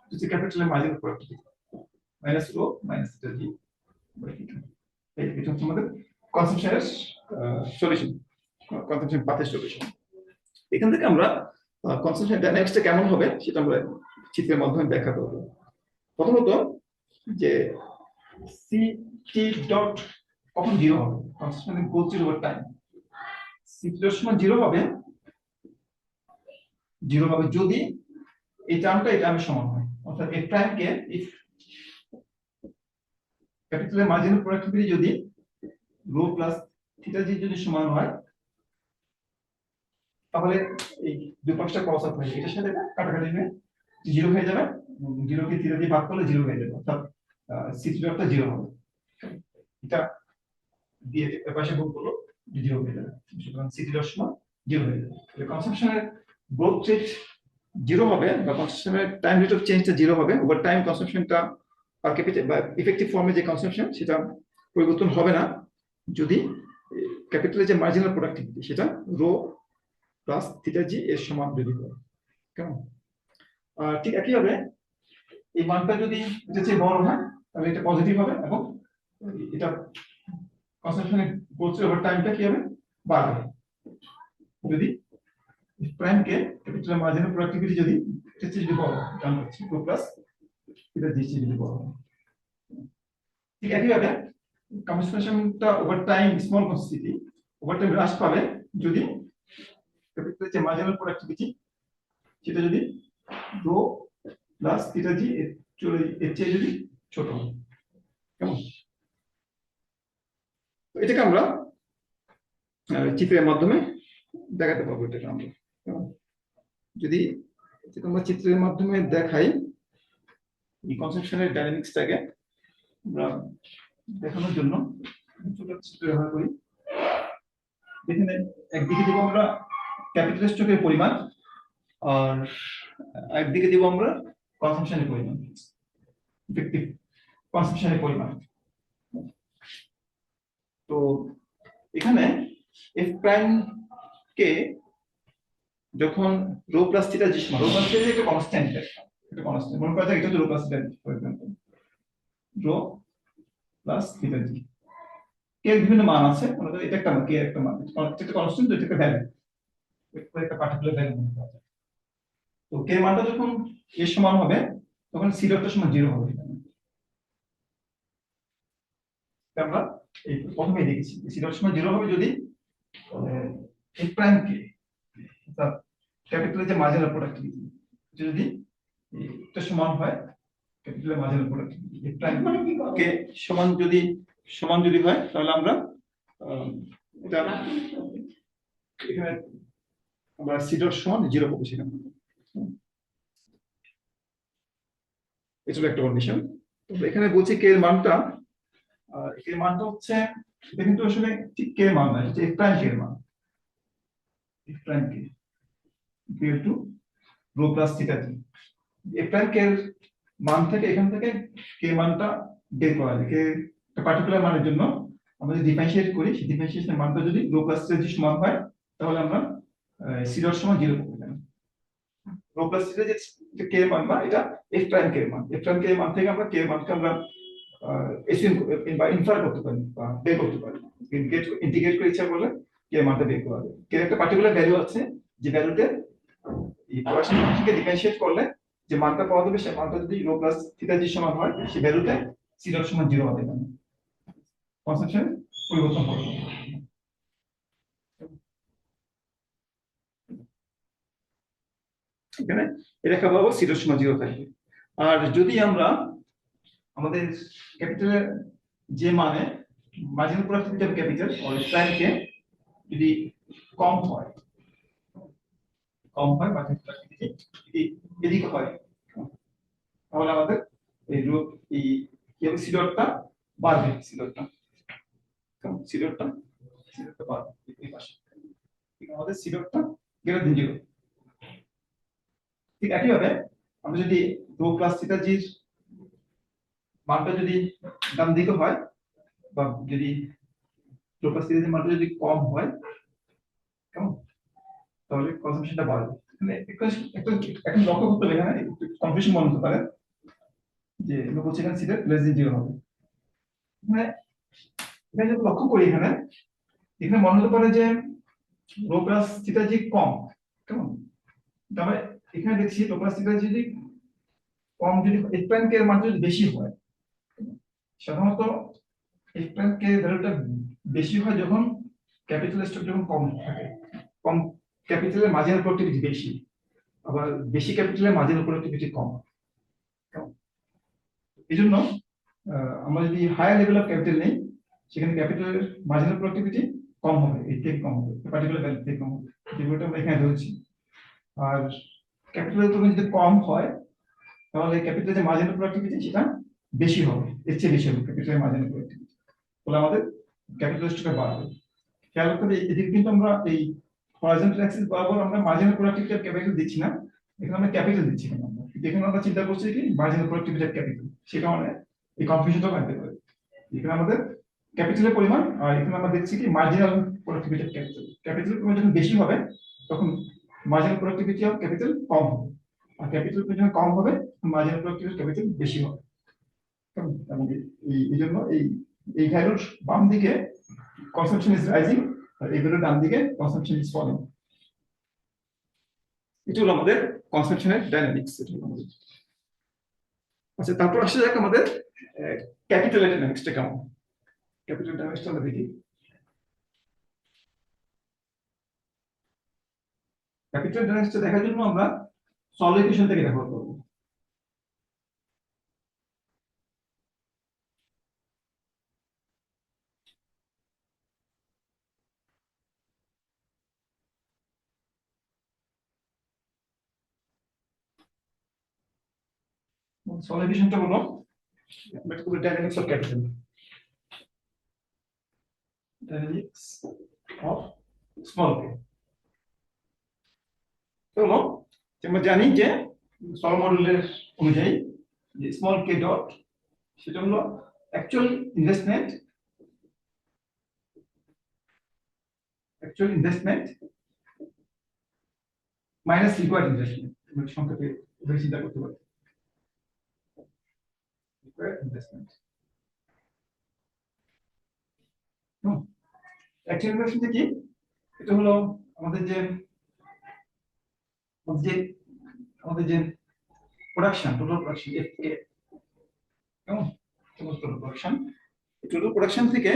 হচ্ছে ক্যাপিটালের marginal productivity minus rho minus theta G by theta. এটা হচ্ছে আমাদের কনসেপশনের সলিউশন, কনসেপশন পাথের সলিউশন। এখান থেকে আমরা কনসেপশন ডাইনামিক্সটা কেমন হবে সেটা আমরা চিত্রের মাধ্যমে ব্যাখ্যা করব। প্রথমত যে সি টি ডট কখন জিরো হবে, conception goes zero over time. C T dot সমান জিরো হবে যদি এই টার্মটা এই টার্মের সমান হয়, অর্থাৎ এফ প্রাইম কে ইফ ক্যাপিটালের মার্জিনাল প্রোডাক্টিভিটি যদি রো প্লাস থিটা জি যদি সমান হয়, তাহলে এই দুই পাশটা ক্রস আপ হয়ে যাবে, এটার সাথে এটা কাটাকাটি হয়ে জিরো হয়ে যাবে, জিরো কে থিটা দিয়ে ভাগ করলে জিরো হয়ে যাবে, অর্থাৎ সিটি ডটটা জিরো হবে। এটা দিয়ে এর পাশে গুণ করলো জিরো হয়ে যাবে, সুতরাং সিটি ডট সমান জিরো হয়ে যাবে। তাহলে কনসাম্পশনের গ্রোথ রেট জিরো হবে, বা কনসাম্পশনের টাইম রেট অফ চেঞ্জটা জিরো হবে, ওভার টাইম কনসাম্পশনটা পার ক্যাপিটাল বা ইফেক্টিভ ফর্মে যে কনসাম্পশন সেটা পরিবর্তন হবে না যদি ক্যাপিটালের যে মার্জিনাল প্রোডাক্টিভিটি সেটা রো প্লাস থিটা জি এর সমান যদি হয়, কেমন? ঠিক একইভাবে এই মানটা যদি এটা চেয়ে বড় হয় তাহলে এটা পজিটিভ হবে, এবং এটা কনসাম্পশনের গ্রোথ ওভার টাইমটা কি হবে, বাড়বে। যদি প্রাইম কে ক্যাপিটাল মার্জিনাল প্রোডাক্টিভিটি যদি এটা চেয়ে যদি বড় হয়, এটা হচ্ছে রো প্লাস থিটা জি চেয়ে যদি বড় হয়। ঠিক একইভাবে কনসাম্পশনটা over time small quantity over time হ্রাস পাবে যদি ক্যাপিটালের যে মার্জিনাল প্রোডাক্টিভিটি সেটা যদি রো প্লাস থিটা জি এর চেয়ে যদি ছোট হয়, কেমন? এটাকে আমরা চিত্রের মাধ্যমে দেখাতে পারবো। এটাকে আমরা যদি আমরা চিত্রের মাধ্যমে দেখাই এই কনসেপশনের ডাইনামিক্সটাকে আমরা দেখানোর জন্য ছোট চিত্র ব্যবহার করি। এখানে একদিকে দিব আমরা ক্যাপিটাল স্টকের পরিমাণ, আর একদিকে দিব আমরা কনসাম্পশনের পরিমাণ, ইফেক্টিভ কনসাম্পশনের পরিমাণ। তো এখানে এফ প্রাইম কে যখন রো প্লাস থিটা জি সমান, রো প্লাস থিটা একটা কনস্ট্যান্ট, এটা কনস্ট্যান্ট মনে করা যায়, এটা হচ্ছে rho plus theta for example rho plus theta G কে এর বিভিন্ন মান আছে, মনে করা এটা একটা মান, কে একটা মান, এটা একটা কনস্ট্যান্ট, এটা একটা ভ্যালু, একটা পার্টিকুলার ভ্যালু মনে করা যায়। তো কে মানটা যখন এর সমান হবে তখন সি ডটটা সমান 0 হবে। আমরা এই প্রথমেই দেখেছি সি ডট সমান 0 হবে যদি এফ প্রাইম কে অর্থাৎ ক্যাপিটালের যে মার্জিনাল প্রোডাক্টিভিটি যদি এটা সমান হয়, ক্যাপিটালের marginal productivity F prime K সমান যদি হয়, তাহলে আমরা এটা এখানে আমরা সি ডট সমান 0 পাবো সেখানে। এটা হলো একটা কন্ডিশন। তো এখানে বলছি কে এর মানটা হচ্ছে, এটা কিন্তু আসলে ঠিক কে এর মান না, এটা এফ প্রাইম কে এর মান, F prime K equal to rho plus theta G. F prime K এর মান থেকে এখান থেকে কে মানটা বের করা যায়, কে একটা পার্টিকুলার মানের জন্য আমরা যদি ডিফারেন্সিয়েট করি, সেই ডিফারেন্সিয়েশনের মানটা যদি রো প্লাস থিটা জি সমান হয়, তাহলে আমরা সি ডট সমান 0 পাবো। রো প্লাস থিটা যে কে এর মান বা এটা এফ প্রাইম কে এর মান, এফ প্রাইম কে এর মান থেকে আমরা কে এর মানকে আমরা এসিউম বা ইনফার করতে পারি বা বের করতে পারি, ইন্টিগ্রেট করে ইচ্ছা করলে কে এর মানটা বের করা যায়। কে একটা পার্টিকুলার ভ্যালু আছে, যে ভ্যালুতে এই কোয়াশিয়েন্ট ফাংশনকে ডিফারেন্সিয়েট করলে যে মানটা পাওয়া যাবে, সেই মানটা যদি রো প্লাস থিটা জি সমান হয়, সেই ভ্যালুতে সি ডট সমান 0 হবে। মানে কনসেপশন পরিবর্তন করবে। এখানে এটা পাবো সি ডট সমান 0 থাকবে। আর যদি আমরা আমাদের ক্যাপিটালের যে মানে marginal productivity of capital or prime K যদি কম হয় মার্জিনাল প্রোডাক্টিভিটি যদি এদিকে হয়, তাহলে আমাদের এই কি হবে, সি ডটটা বাড়বে, সি ডটটা কেমন, সি ডটটা বাড়বে এই পাশে, ঠিক আমাদের সি ডটটা গ্রেটার দেন 0। ঠিক একইভাবে আমরা যদি রো প্লাস থিটা জির মানটা যদি ডান দিকে হয়, বা যদি রো প্লাস থিটা জির মানটা যদি কম হয় কেমন, তাহলে কনজাম্পশনটা বাড়বে। মানে একটা এখন লক্ষ্য করতে হবে, এখানে কনফিউশন মনে হতে পারে যে আমরা বলছি এখানে থিটা লেস দেন 0 হবে, মানে এখানে যদি লক্ষ্য করি এখানে, এখানে মনে হতে পারে যে রো প্লাস থিটা জি কম কেমন, তবে এখানে দেখছি রো প্লাস থিটা যদি কম, যদি এফ প্রাইম কে এর মান যদি বেশি হয়, সাধারণত এফ প্রাইম কে এর ভ্যালুটা বেশি হয় যখন ক্যাপিটাল স্টক যখন কম থাকে, কম ক্যাপিটালের মার্জিনাল প্রোডাক্টিভিটি বেশি, আবার বেশি ক্যাপিটালের মার্জিনাল প্রোডাক্টিভিটি কম। এই জন্য আমরা যদি হায়ার লেভেল অফ ক্যাপিটাল নেই, সেখানে ক্যাপিটালের মার্জিনাল প্রোডাক্টিভিটি কম হবে, এর থেকে কম হবে, পার্টিকুলার ভ্যালু থেকে কম হবে, যেগুলো আমরা এখানে ধরেছি। আর ক্যাপিটালের পরিমাণ যদি কম হয়, তাহলে ক্যাপিটালের যে মার্জিনাল প্রোডাক্টিভিটি সেটা বেশি হবে, এর চেয়ে বেশি হবে ক্যাপিটালের মার্জিনাল প্রোডাক্টিভিটি, তাহলে আমাদের ক্যাপিটাল স্ট্রাকচার বাড়বে। খেয়াল করতে হবে এদিকে কিন্তু আমরা এই হরাইজন্টাল অ্যাক্সিস বরাবর আমরা মার্জিনাল প্রোডাক্টিভিটি অফ ক্যাপিটাল দিচ্ছি না, এখানে আমরা ক্যাপিটাল দিচ্ছি, কেন আমরা এখানে আমরা চিন্তা করছি কি মার্জিনাল প্রোডাক্টিভিটি অফ ক্যাপিটাল, সেটা মানে এই কনফিউশনটা বাড়তে পারে। এখানে আমাদের ক্যাপিটালের পরিমাণ, আর এখানে আমরা দেখছি কি মার্জিনাল প্রোডাক্টিভিটি অফ ক্যাপিটাল, ক্যাপিটালের পরিমাণ যখন বেশি হবে তখন মার্জিনাল প্রোডাক্টিভিটি অফ ক্যাপিটাল কম হবে, আর ক্যাপিটাল যখন কম হবে মার্জিনাল প্রোডাক্টিভিটি অফ ক্যাপিটাল বেশি হবে। এবং এই জন্য এই ভ্যালুর বাম দিকে consumption is rising, আর এই ভ্যালুর ডান দিকে consumption is falling। এটা হলো আমাদের কনসাম্পশনের ডাইনামিক্স। আচ্ছা, তারপর আসা যাক আমাদের ক্যাপিটাল ডাইনামিক্সটা কেমন। ক্যাপিটাল ডাইনামিক্সটা আমরা দেখি। ক্যাপিটাল ডাইনামিক্সটা দেখার জন্য আমরা সলিড ইকুয়েশন থেকে ব্যবহার করব। সলিড ইকুয়েশনটা হলো dynamics of capital, dynamics of small K. তো আমরা জানি যে সল মডেলের অনুযায়ী যে স্মল কে ডট সেটা হলো actual investment, minus required investment, আমরা সংক্ষেপে এভাবে চিন্তা করতে পারি। রিকোয়ার্ড ইনভেস্টমেন্ট, অ্যাকচুয়াল ইনভেস্টমেন্ট কি, এটা হলো আমাদের যে আমাদের যে প্রোডাকশন, টোটাল প্রোডাকশন এফকে, কেমন, টোটাল প্রোডাকশন থেকে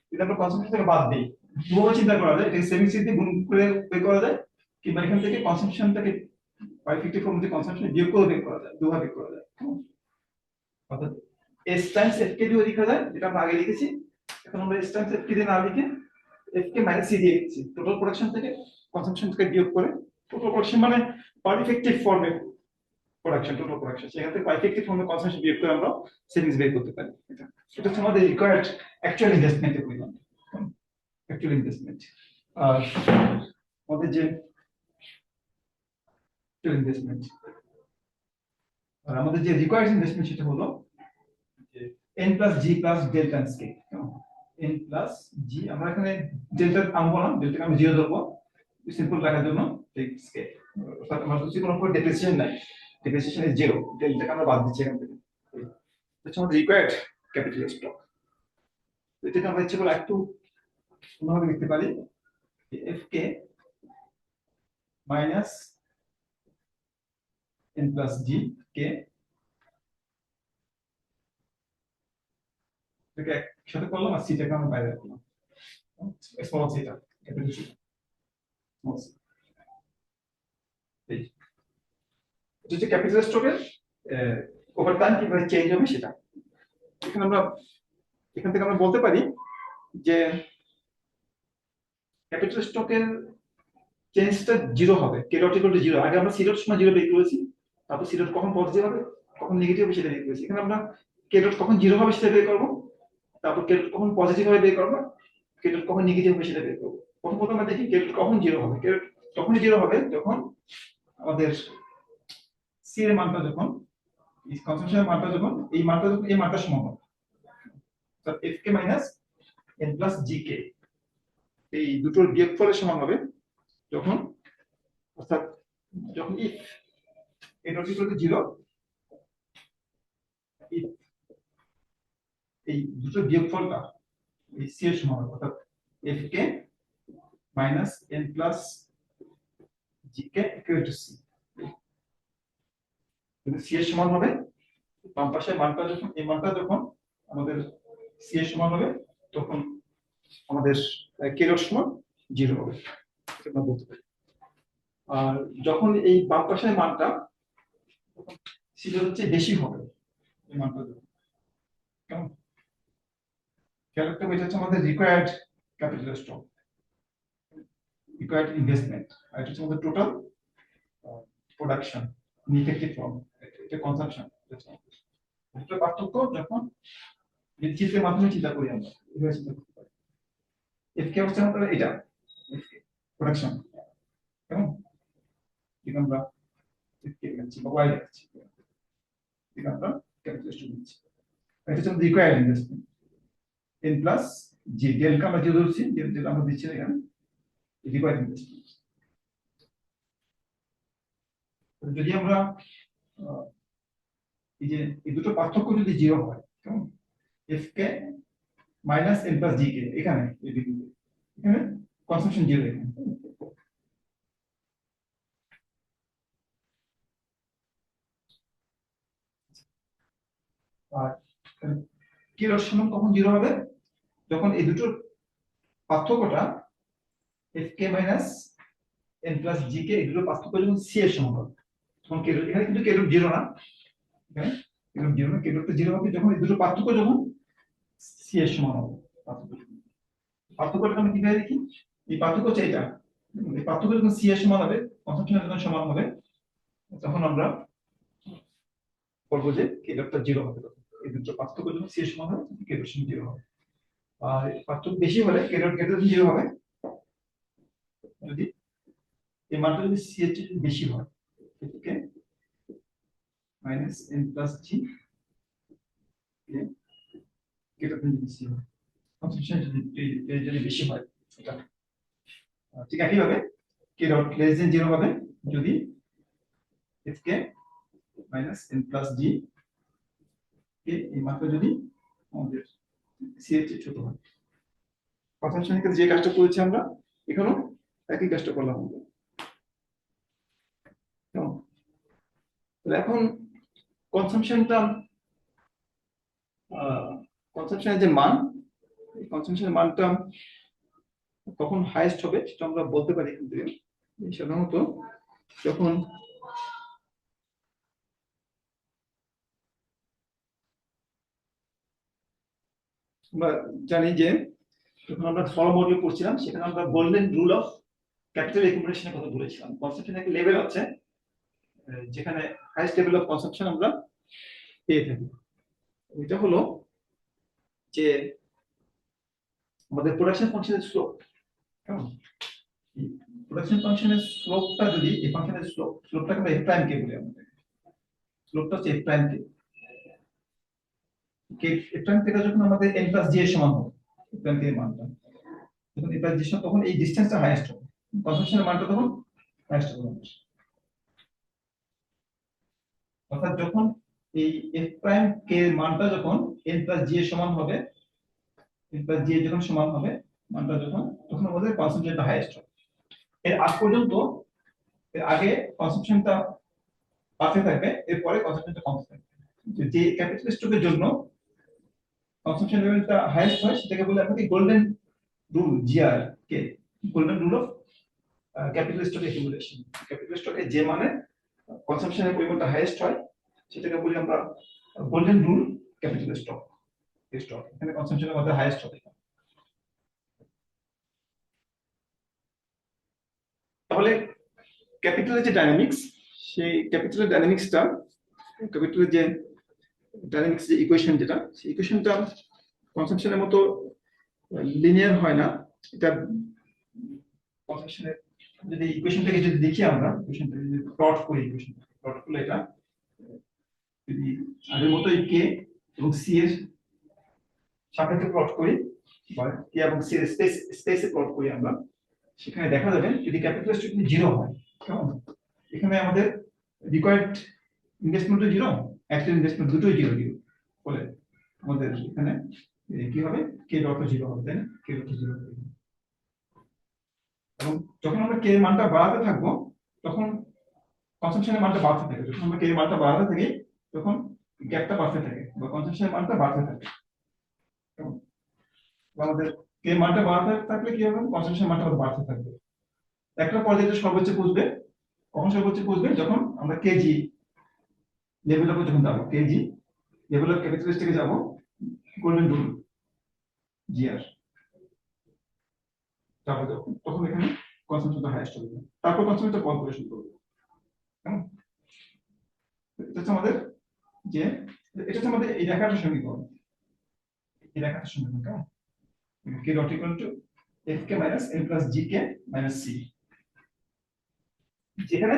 যদি আমরা কনসাম্পশন থেকে বাদ দিই, দুভাবে চিন্তা করা যায়, এটা সেভিংস দিয়ে গুণ করে বের করা যায়, কিংবা এখান থেকে কনসাম্পশনটাকে 554 মধ্যে কনসাম্পশন বিয়োগ করে বের করা যায়, দুভাবে বের করা যায়। অর্থাৎ এস টাইমস এফ কে দিয়ে লিখা যায়, যেটা আমরা আগে লিখেছি। এখন আমরা এস টাইমস এফ কে দিয়ে না লিখে এফ কে মাইনাস সি দিয়ে লিখছি, টোটাল প্রোডাকশন থেকে কনসাম্পশন থেকে বিয়োগ করে। টোটাল প্রোডাকশন মানে পার ইফেক্টিভ ফর্মে প্রোডাকশন, টোটাল প্রোডাকশন, সেখান থেকে পার ইফেক্টিভ ফর্মে কনসাম্পশন বিয়োগ করে আমরা সেভিংস বের করতে পারি। এটা হচ্ছে আমাদের রিকোয়ার্ড অ্যাকচুয়াল ইনভেস্টমেন্টের পরিমাণ, অ্যাকচুয়াল ইনভেস্টমেন্ট। আর আমাদের যে ইনভেস্টমেন্ট, আর আমাদের যে রিকোয়ার্ড ইনভেস্টমেন্ট সেটা হলো যে n plus g plus delta স্কে। n প্লাস জি, আমরা এখানে ডেল্টা আনবো না, ডেল্টাকে আমি জিরো ধরবো সিম্পল রাখার জন্য, ঠিক স্কে। অর্থাৎ আমার যদি কোনো প্রকার ডেপ্রিসিয়েশন নাই, ডেপ্রিসিয়েশন ইজ জিরো, ডেল্টাকে আমরা বাদ দিচ্ছি এখান থেকে। এটা আমাদের রিকোয়ার্ড ক্যাপিটাল স্টক। এটাকে আমরা ইচ্ছে করে একটু অন্যভাবে লিখতে পারি, এফ কে মাইনাস n প্লাস জি কে, এটাকে একসাথে করলাম আর সিটাকে আমরা বাইরে রাখলাম, স্মল সিটা, ক্যাপিটাল সি, স্মল সি। এই এটা হচ্ছে ক্যাপিটাল স্টকের ওভার টাইম কিভাবে চেঞ্জ হবে সেটা। এখানে আমরা এখান থেকে আমরা বলতে পারি যে ক্যাপিটাল স্টকের চেঞ্জটা জিরো হবে, কে ডট ইকুয়াল টু জিরো। আগে আমরা সি ডট সময় জিরো বের করেছি, তারপর সি ডট কখন পজিটিভ হবে কখন নেগেটিভ হবে সেটা বের করেছি। এখানে আমরা কে ডট কখন জিরো হবে সেটা বের করবো, তারপর কে ডট কখন পজিটিভ হবে বের করবো, কে ডট কখন নেগেটিভ হবে সেটা বের করবো। প্রথম আমরা দেখি কে ডট কখন জিরো হবে। কে ডট তখনই জিরো হবে যখন আমাদের সি এর মানটা যখন এই কনসাম্পশনের মানটা যখন এই মানটা সমান হবে, অর্থাৎ এফ কে মাইনাস এন প্লাস জি কে এই দুটোর বিয়োগফলের সমান হবে যখন, অর্থাৎ যখন if A not equal to zero, এই দুটোর বিয়োগফলটা এই সি এর সমান হবে, অর্থাৎ F K minus N plus G K equal to C. যদি সি এর সমান হবে, বাম পাশের মানটা যখন এই মানটা যখন আমাদের সি এর সমান হবে তখন আমাদের কে ডট সমান জিরো হবে, এটা বলতে পারি। আর যখন এই বাম পাশের মানটা সি হচ্ছে বেশি হবে, এই মানটা কেমন খেয়াল রাখতে হবে, এটা হচ্ছে আমাদের required capital stock, required investment, আর এটা হচ্ছে আমাদের টোটাল প্রোডাকশন ইফেক্টিভ ফর্ম, এটা কনজাম্পশন। এটা পার্থক্য যখন চিত্রের মাধ্যমে চিন্তা করি আমরা, এভাবে চিন্তা করতে পারি। এফ কে হচ্ছে আমাদের এটা প্রোডাকশন, কেমন ঠিক আমরা এফ কে লিখছি বা ওয়াই লিখছি, ঠিক আমরা ক্যাপিটাল স্টক লিখছি। এটা হচ্ছে আমাদের রিকোয়ার্ড ইনভেস্টমেন্ট এন প্লাস জি, ডেলটা আমরা যে ধরছি, যেটা আমরা দিচ্ছি এখানে রিকোয়ার্ড ইনভেস্টমেন্ট। যদি আমরা এই যে এই দুটো পার্থক্য যদি জিরো হয়, কেমন এফ কে মাইনাস এন প্লাস জি কে এখানে এই বিন্দুতে, এখানে কনসাম্পশন জিরো এখানে। আর কে ডট সমান কখন জিরো হবে, যখন এই দুটোর পার্থক্যটা এফ কে মাইনাস এন প্লাস জি কে এই দুটোর পার্থক্য যখন সি এর সমান হবে, তখন কে ডট এখানে কিন্তু কে ডট জিরো না, এখানে কে ডট জিরো না, কে ডট জিরো হবে যখন এই দুটোর পার্থক্য যখন সি এর সমান হবে। পার্থক্যটা আমি কিভাবে দেখি, এই পার্থক্য হচ্ছে এটা, এই পার্থক্য যখন সি এর সমান হবে, কনসাম্পশন যখন সমান হবে, তখন আমরা বলবো যে কে ডটটা জিরো হবে। এই দুটো পার্থক্য যখন সি এর সমান হবে কে ডট সমান জিরো হবে। আর পার্থক্য বেশি হলে কে ডট গ্রেটার দেন জিরো হবে, যদি এই মানটা যদি সি এর চেয়ে বেশি হয়, এটাকে মাইনাস এন প্লাস জি কে ডট বেশি হয়, কনসাম্পশন যদি বেশি হয় এটা। ঠিক একইভাবে কে ডট লেস দেন জিরো হবে যদি এফ কে মাইনাস এন প্লাস জি কে এই মাত্রা যদি আমাদের সি এর চেয়ে ছোট হয়। কনসাম্পশনের ক্ষেত্রে যে কাজটা করেছি আমরা এখানেও একই কাজটা করলাম আমরা। এখন কনসাম্পশনটা কনসাম্পশনের যে মান, এই কনসাম্পশনের মানটা কখন হাইয়েস্ট হবে সেটা আমরা বলতে পারি, কিন্তু সাধারণত যখন আমরা জানি যে যখন আমরা ফর্ম মডেল করছিলাম সেখানে আমরা গোল্ডেন রুল অফ ক্যাপিটাল একুমুলেশনের কথা বলেছিলাম। কনসাম্পশনের একটা লেভেল আছে যেখানে হাইয়েস্ট লেভেল অফ কনসাম্পশন আমরা পেয়ে থাকি। এটা হলো যে আমাদের প্রোডাকশন ফাংশনের স্লোপ, কেমন প্রোডাকশন ফাংশনের স্লোপটা যদি এই ফাংশনের স্লোপটাকে আমরা এফ প্রাইম কে বলি, আমাদের স্লোপটা হচ্ছে এফ প্রাইম কে, এফ প্রাইম কে যখন আমাদের n প্লাস জি এর সমান হবে, এফ প্রাইম কে এর মানটা যখন n প্লাস জি সমান, তখন এই ডিসটেন্সটা হাইয়েস্ট হবে, কনসাম্পশনের মানটা তখন হাইয়েস্ট হবে। অর্থাৎ যখন এই এফ প্রাইম কে এর মানটা যখন n প্লাস জি এর সমান হবে, n প্লাস জি এর যখন সমান হবে মানটা যখন, তখন আমাদের কনসাম্পশনটা হাইয়েস্ট হবে। এর আগ পর্যন্ত, এর আগে কনসাম্পশনটা বাড়তে থাকবে, এরপরে কনসাম্পশনটা কমতে থাকবে। যে ক্যাপিটাল স্টকের জন্য কনসাম্পশন লেভেলটা হাইয়েস্ট হয় সেটাকে বলে আপনাকে golden rule, GR K, golden rule of capital stock accumulation. Capital স্টকে যে মানে কনসাম্পশনের পরিমাণটা হাইয়েস্ট হয় সেটাকে বলি আমরা গোল্ডেন রুল ক্যাপিটাল স্টক। এখানে কনসাম্পশনের মধ্যে হাইয়েস্ট হবে। তাহলে ক্যাপিটালের যে ডাইনামিক্স, সেই ক্যাপিটালের ডাইনামিক্সটা, ক্যাপিটালের যে ডাইনামিক্স যে ইকুয়েশন, যেটা সেই ইকুয়েশনটা কনসাম্পশনের মতো লিনিয়ার হয় না। এটা কনসাম্পশনের যদি ইকুয়েশনটাকে যদি দেখি, আমরা ইকুয়েশনটা যদি প্লট করি, ইকুয়েশন প্লট করলে এটা যদি আগের মতোই কে এবং সি এর সাপেক্ষে প্লট করি, বা কে এবং সি এর স্পেসে প্লট করি আমরা, সেখানে দেখা যাবে যদি ক্যাপিটাল এস যদি জিরো হয়, কেমন, এখানে আমাদের required investment zero, actual investment দুটোই জিরো জিরো, বলে আমাদের এখানে কি হবে, কে ডট জিরো হবে, তাই না, কে ডট জিরো হবে। এবং যখন আমরা কে মানটা বাড়াতে থাকবো, তখন কনসাম্পশনের মানটা বাড়তে থাকে। যখন আমরা কে মানটা বাড়াতে থাকি, তখন গ্যাপটা বাড়তে থাকে বা কনসাম্পশনের মানটা বাড়তে থাকে। আমাদের কে মানটা বাড়াতে থাকলে কি হবে, কনসাম্পশনের মানটা বাড়তে থাকবে। একটা পর্যায়ে সর্বোচ্চ পুষবে, কখন সর্বোচ্চ পুষবে, যখন আমরা কেজি লেভেল অফ যখন যাবো, কেজি লেভেল অফ ক্যাপিটালিস্ট থেকে যাবো গোল্ডেন রুল জিআর যাবো, তখন এখানে কনসাম্পশনটা হাইয়েস্ট হবে, তারপর কনসাম্পশনটা কম করে শুরু করবে। কেমন, এটা হচ্ছে আমাদের যে, এটা হচ্ছে আমাদের এই রেখাটার সমীকরণ, এই রেখাটার সমীকরণ। কেমন, k dot equal to F K minus N plus G k minus c, যেখানে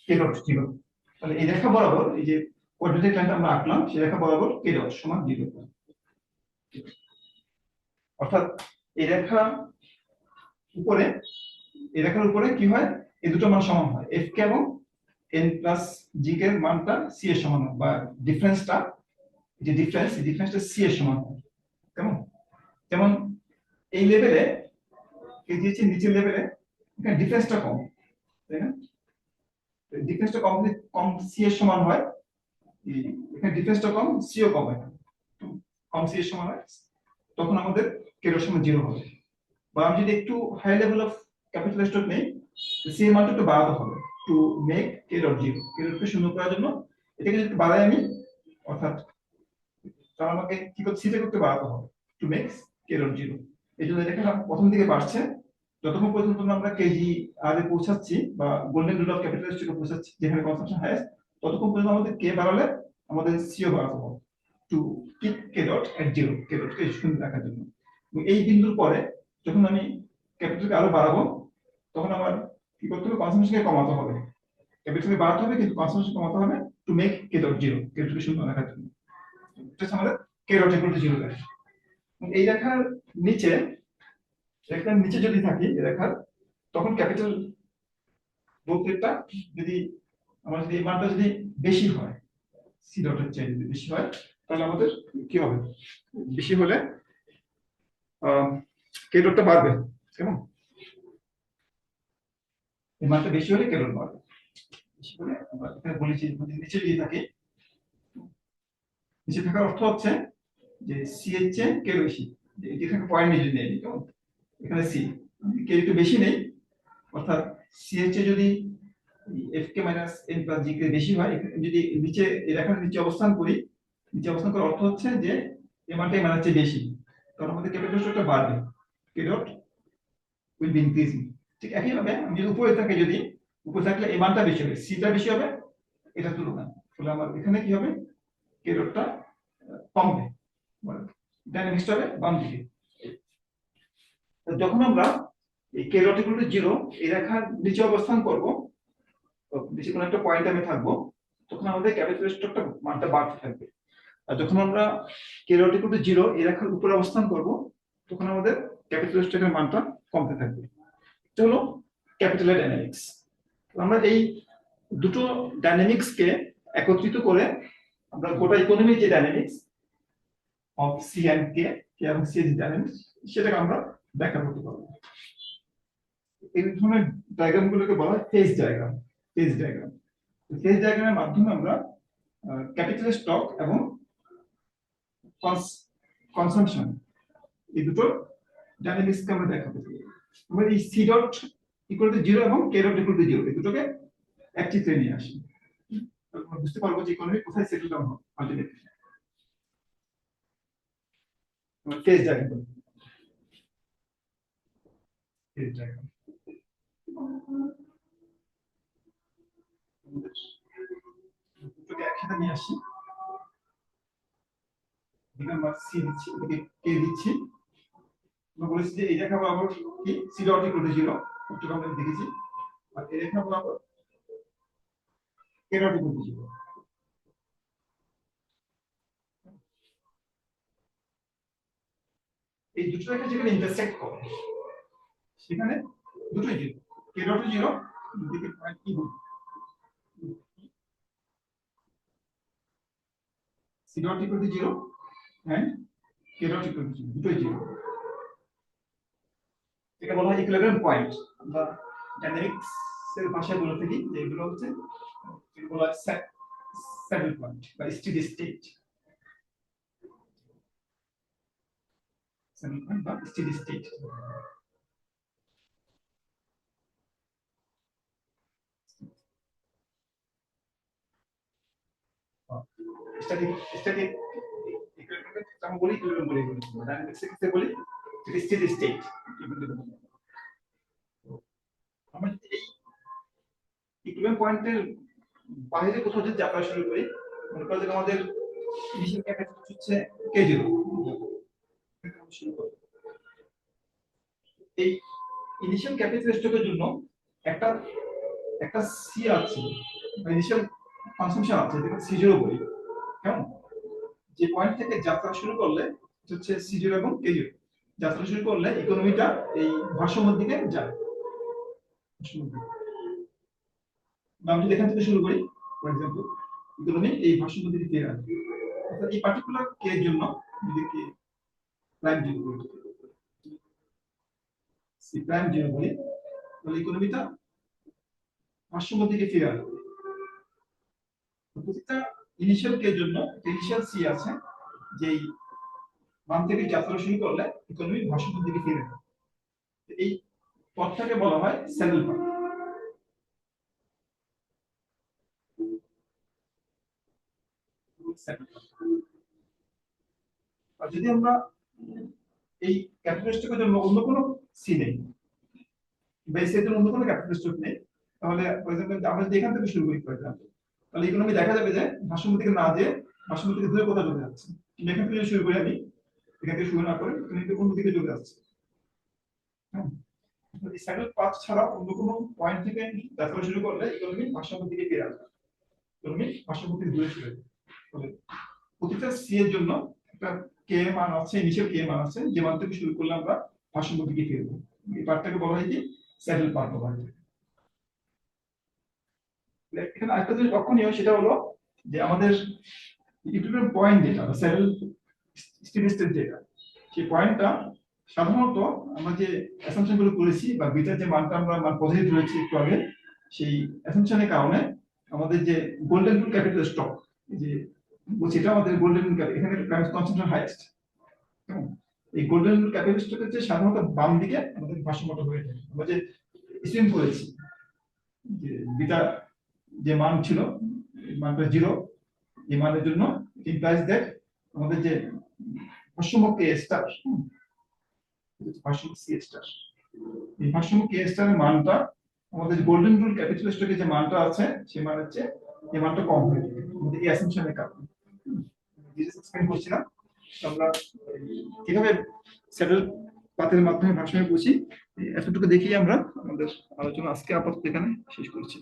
কে ডট জিরো। তাহলে এই রেখা বরাবর, এই যে কোঅর্ডিনেট লাইনটা আমরা আঁকলাম, সেই রেখা বরাবর কে ডট সমান জিরো। অর্থাৎ এই রেখা উপরে, এই রেখার উপরে কি হয়, এই দুটো মান সমান হয়, এফ কে এবং এন প্লাস জি কে মানটা সি এর সমান হয়, বা ডিফারেন্সটা, যে ডিফারেন্স, এই ডিফারেন্সটা সি এর সমান হয়। কেমন, যেমন এই লেভেলে, এই দিয়েছে নিচের লেভেলে, এখানে ডিফারেন্সটা কম, তাই না, ডিফারেন্সটা কম, কম সি এর সমান হয়, এখানে ডিফারেন্সটা কম, সি ও কম হয়, কম সি এর সমান হয়, তখন আমাদের কে এর সমান জিরো হবে। বা আমি যদি একটু high level of capital stock নেই, সি এর মানটা একটু বাড়াতে হবে to make k dot zero, k ডটকে শূন্য করার জন্য এটাকে যদি একটু বাড়াই আমি, অর্থাৎ তাহলে আমাকে কি করতে, সিটা করতে বাড়াতে হবে to make k dot zero. এই জন্য এটা প্রথম দিকে বাড়ছে, যতক্ষণ পর্যন্ত আমরা কেজি আর এ পৌঁছাচ্ছি বা গোল্ডেন রুল অফ ক্যাপিটাল স্টকে পৌঁছাচ্ছি, যেখানে কনসাম্পশন হাইয়েস্ট, ততক্ষণ পর্যন্ত আমাদের কে বাড়ালে আমাদের সিও বাড়াতে হবে to keep k dot at zero, k ডটকে শূন্য রাখার জন্য। এই বিন্দুর পরে যখন আমি ক্যাপিটালকে আরো বাড়াবো, তখন আমার কি করতে হবে, কনসাম্পশনকে কমাতে হবে, ক্যাপিটালকে বাড়াতে হবে কিন্তু কনসাম্পশন কমাতে হবে to make k dot zero, k ডটকে শূন্য রাখার জন্য। এটা হচ্ছে আমাদের k dot equal to zero রেখা। এই রেখার নিচে, রেখার নিচে যদি থাকি এই রেখার, তখন ক্যাপিটাল গ্রোথ রেটটা যদি আমার যদি এই মানটা যদি বেশি হয়, সি ডটের চেয়ে যদি বেশি হয়, তাহলে আমাদের কি হবে, বেশি হলে কে ডটটা বাড়বে। কেমন, এই মানটা বেশি হলে কে ডট বাড়বে, বেশি হলে আমরা এখানে বলেছি যদি নিচে যদি থাকে, নিচে থাকার অর্থ হচ্ছে যে সি এর চেয়ে কে বেশি, যে এখানে পয়েন্ট যদি নেই, কেমন, এখানে সি কে একটু বেশি নেই, অর্থাৎ সি এর চেয়ে যদি এফ কে মাইনাস এন প্লাস জি কে বেশি হয়, যদি নিচে এই রেখার নিচে অবস্থান করি, নিচে অবস্থান করার অর্থ হচ্ছে যে এই মানটা এই মানের চেয়ে বেশি, তখন আমাদের ক্যাপিটাল স্ট্রোকটা বাড়বে, কে ডট উইল বি ইনক্রিজিং। ঠিক একইভাবে আমি যদি উপরে থাকে, যদি উপরে থাকলে এই মানটা বেশি হবে, সিটা বেশি হবে এটা তুলনায়, ফলে আমার এখানে কি হবে, কে ডটটা কমবে, ডাইনামিক্সটা হবে বাম দিকে। যখন আমরা এই কে ডট ইকুয়াল টু জিরো এই রেখার নিচে অবস্থান করব, নিচে কোনো একটা পয়েন্টে আমি থাকবো, তখন আমাদের ক্যাপিটাল স্ট্রোকটা মানটা বাড়তে থাকবে। আর যখন আমরা কে ডট ইকুয়াল টু জিরো এই রেখার উপরে অবস্থান করব, তখন আমাদের ক্যাপিটাল স্ট্রোকের মানটা কমতে থাকবে। এটা হলো ক্যাপিটাল ডাইনামিক্স। আমরা এই দুটো ডাইনামিক্সকে একত্রিত করে আমরা গোটা ইকোনমির যে ডাইনামিক্স অফ সি এন্ড কে, কে এবং সি এর ডাইনামিক্স, সেটাকে আমরা ব্যাখ্যা করতে পারবো। এই ধরনের ডায়াগ্রাম গুলোকে বলা হয় phase diagram. Phase diagram, phase ডায়াগ্রামের মাধ্যমে আমরা ক্যাপিটাল স্টক এবং কনসাম্পশন এই দুটো ডাইনামিক্সকে আমরা দেখাতে পারি। আমরা এই C dot equal to zero এবং K dot equal to zero এই দুটোকে এক চিত্রে নিয়ে আসি, আমরা বুঝতে পারবো যে ইকোনমি কোথায় সেটেল ডাউন হবে ultimately. Phase diagram, phase diagram দুটোকে একসাথে নিয়ে আসি। এদিকে আমরা সি দিচ্ছি, এদিকে কে দিচ্ছি। আমরা বলেছি যে এই রেখা বরাবর কি সি ডট ইকুয়াল টু 0, একটু আমরা দেখেছি। আর এই রেখা বরাবর কে ডট ইকুয়াল টু 0। এই দুটো রেখা যেখানে ইন্টারসেক্ট করে সেখানে দুটোই 0, কে ডট 0, এদিকে পয়েন্ট কি বলবো, C dot equal to 0 and K dot equal to 0, দুটোই 0। এটা বলা হয় ইকুইলিব্রিয়াম পয়েন্ট। আমরা ডাইনামিক্স এর ভাষায় বলে থাকি যে এগুলো হচ্ছে, এগুলো বলা হয় স্যাডল পয়েন্ট বা স্টেডি স্টেট। স্যাডল পয়েন্ট বা steady state. Static static equilibrium আমরা বলি, ইকুইলিব্রিয়াম বলি, ডাইনামিক্স এর বলি স্টেডি স্টেট। আমরা এই ইকুইলিব্রিয়াম পয়েন্টের বাইরে কোথাও যদি যাত্রা শুরু করি, মনে করি যে আমাদের ইনিশিয়াল ক্যাপাসিটি হচ্ছে k0, এই ইনিশিয়াল ক্যাপাসিটি স্ট্রোকের জন্য একটা একটা সি আছে, ইনিশিয়াল ফাংশন আছে যেটা c0 বলি। কেমন, যে পয়েন্ট থেকে যাত্রা শুরু করলে হচ্ছে c0 এবং k0, যাত্রা শুরু করলে ইকোনমিটা এই ভারসাম্যের দিকে যায়। আমি যদি এখান থেকে শুরু করি, ফর এক্সাম্পল ইকোনমি এই ভারসাম্যের দিকে ফিরে আসবে। অর্থাৎ এই পার্টিকুলার কে এর জন্য যদি কে প্রাইম 0 বলি, সি প্রাইম 0 বলি, তাহলে ইকোনমিটা ভারসাম্যের দিকে ফিরে আসবে। প্রত্যেকটা ইনিশিয়াল কে এর জন্য ইনিশিয়াল সি আছে, যেই মান থেকে যাত্রা শুরু করলে ইকোনমি ভারসাম্যের দিকে ফিরে আসবে। এই পথটাকে বলা হয় স্যাডল পথ। আর যদি আমরা এই ক্যাপিটালিস্টের জন্য অন্য কোনো সি নেই বা এই সেটের অন্য কোনো ক্যাপিটালিস্ট নেই, তাহলে ফর এক্সাম্পল আমরা যদি এখান থেকে শুরু করি ফর এক্সাম্পল, তাহলে ইকোনমি দেখা যাবে যে ভারসাম্য থেকে না যেয়ে ভারসাম্য থেকে দূরে কোথাও চলে যাচ্ছে। কিন্তু এখান থেকে শুরু করি আমি, এখান থেকে শুরু না করে তুমি অন্য দিকে চলে যাচ্ছে। হ্যাঁ, এই স্যাডল পাথ ছাড়া অন্য কোনো পয়েন্ট থেকে যাত্রা শুরু করলে ইকোনমি ভারসাম্যের দিকে ফিরে আসবে, ইকোনমি ভারসাম্য থেকে দূরে চলে যাবে। তাহলে প্রতিটা সি এর জন্য একটা কে মান আছে, ইনিশিয়াল কে মান আছে, যে মান থেকে শুরু করলে আমরা ভারসাম্য দিকে ফিরবো। এই পার্টটাকে বলা হয় কি স্যাডল পার্ট বলা হয়। এখানে আরেকটা জিনিস লক্ষণীয়, সেটা হলো যে আমাদের ইকুইলিব্রিয়াম পয়েন্ট যেটা স্যাডল স্টেডি স্টেট যেটা, সেই পয়েন্টটা সাধারণত আমরা যে অ্যাসাম্পশন গুলো করেছি বা বিটার যে মানটা আমরা মান পজিটিভ রয়েছে একটু আগে, সেই অ্যাসাম্পশনের কারণে আমাদের যে গোল্ডেন রুল ক্যাপিটাল স্টক, যে বলছি এটা আমাদের গোল্ডেন রুল ক্যাপিটাল, এখানে প্রাইম কনসেন্ট্রেশন হাইয়েস্ট। এই গোল্ডেন রুল ক্যাপিটাল স্টকের যে সাধারণত বাম দিকে আমাদের ভারসাম্যটা হয়ে থাকে। আমরা যে স্ট্রিম করেছি যে বিটা যে মান ছিল, মানটা 0, এই মানের জন্য ইমপ্লাইজ দ্যাট আমাদের যে ভারসাম্য কে স্টার, ভারসাম্য সি স্টার, এই ভারসাম্য কে স্টার এর মানটা আমাদের গোল্ডেন রুল ক্যাপিটাল স্টকে যে মানটা আছে সেই মান হচ্ছে এই মানটা কম হয়ে যাবে আমাদের এই অ্যাসাম্পশনের কারণে। ডিটেইলস এক্সপ্লেইন করছি না, আমরা কিভাবে স্যাডল পাথের মাধ্যমে ভারসাম্য বুঝি এতটুকু দেখিয়ে আমরা আমাদের আলোচনা আজকে আপাতত এখানে শেষ করছি।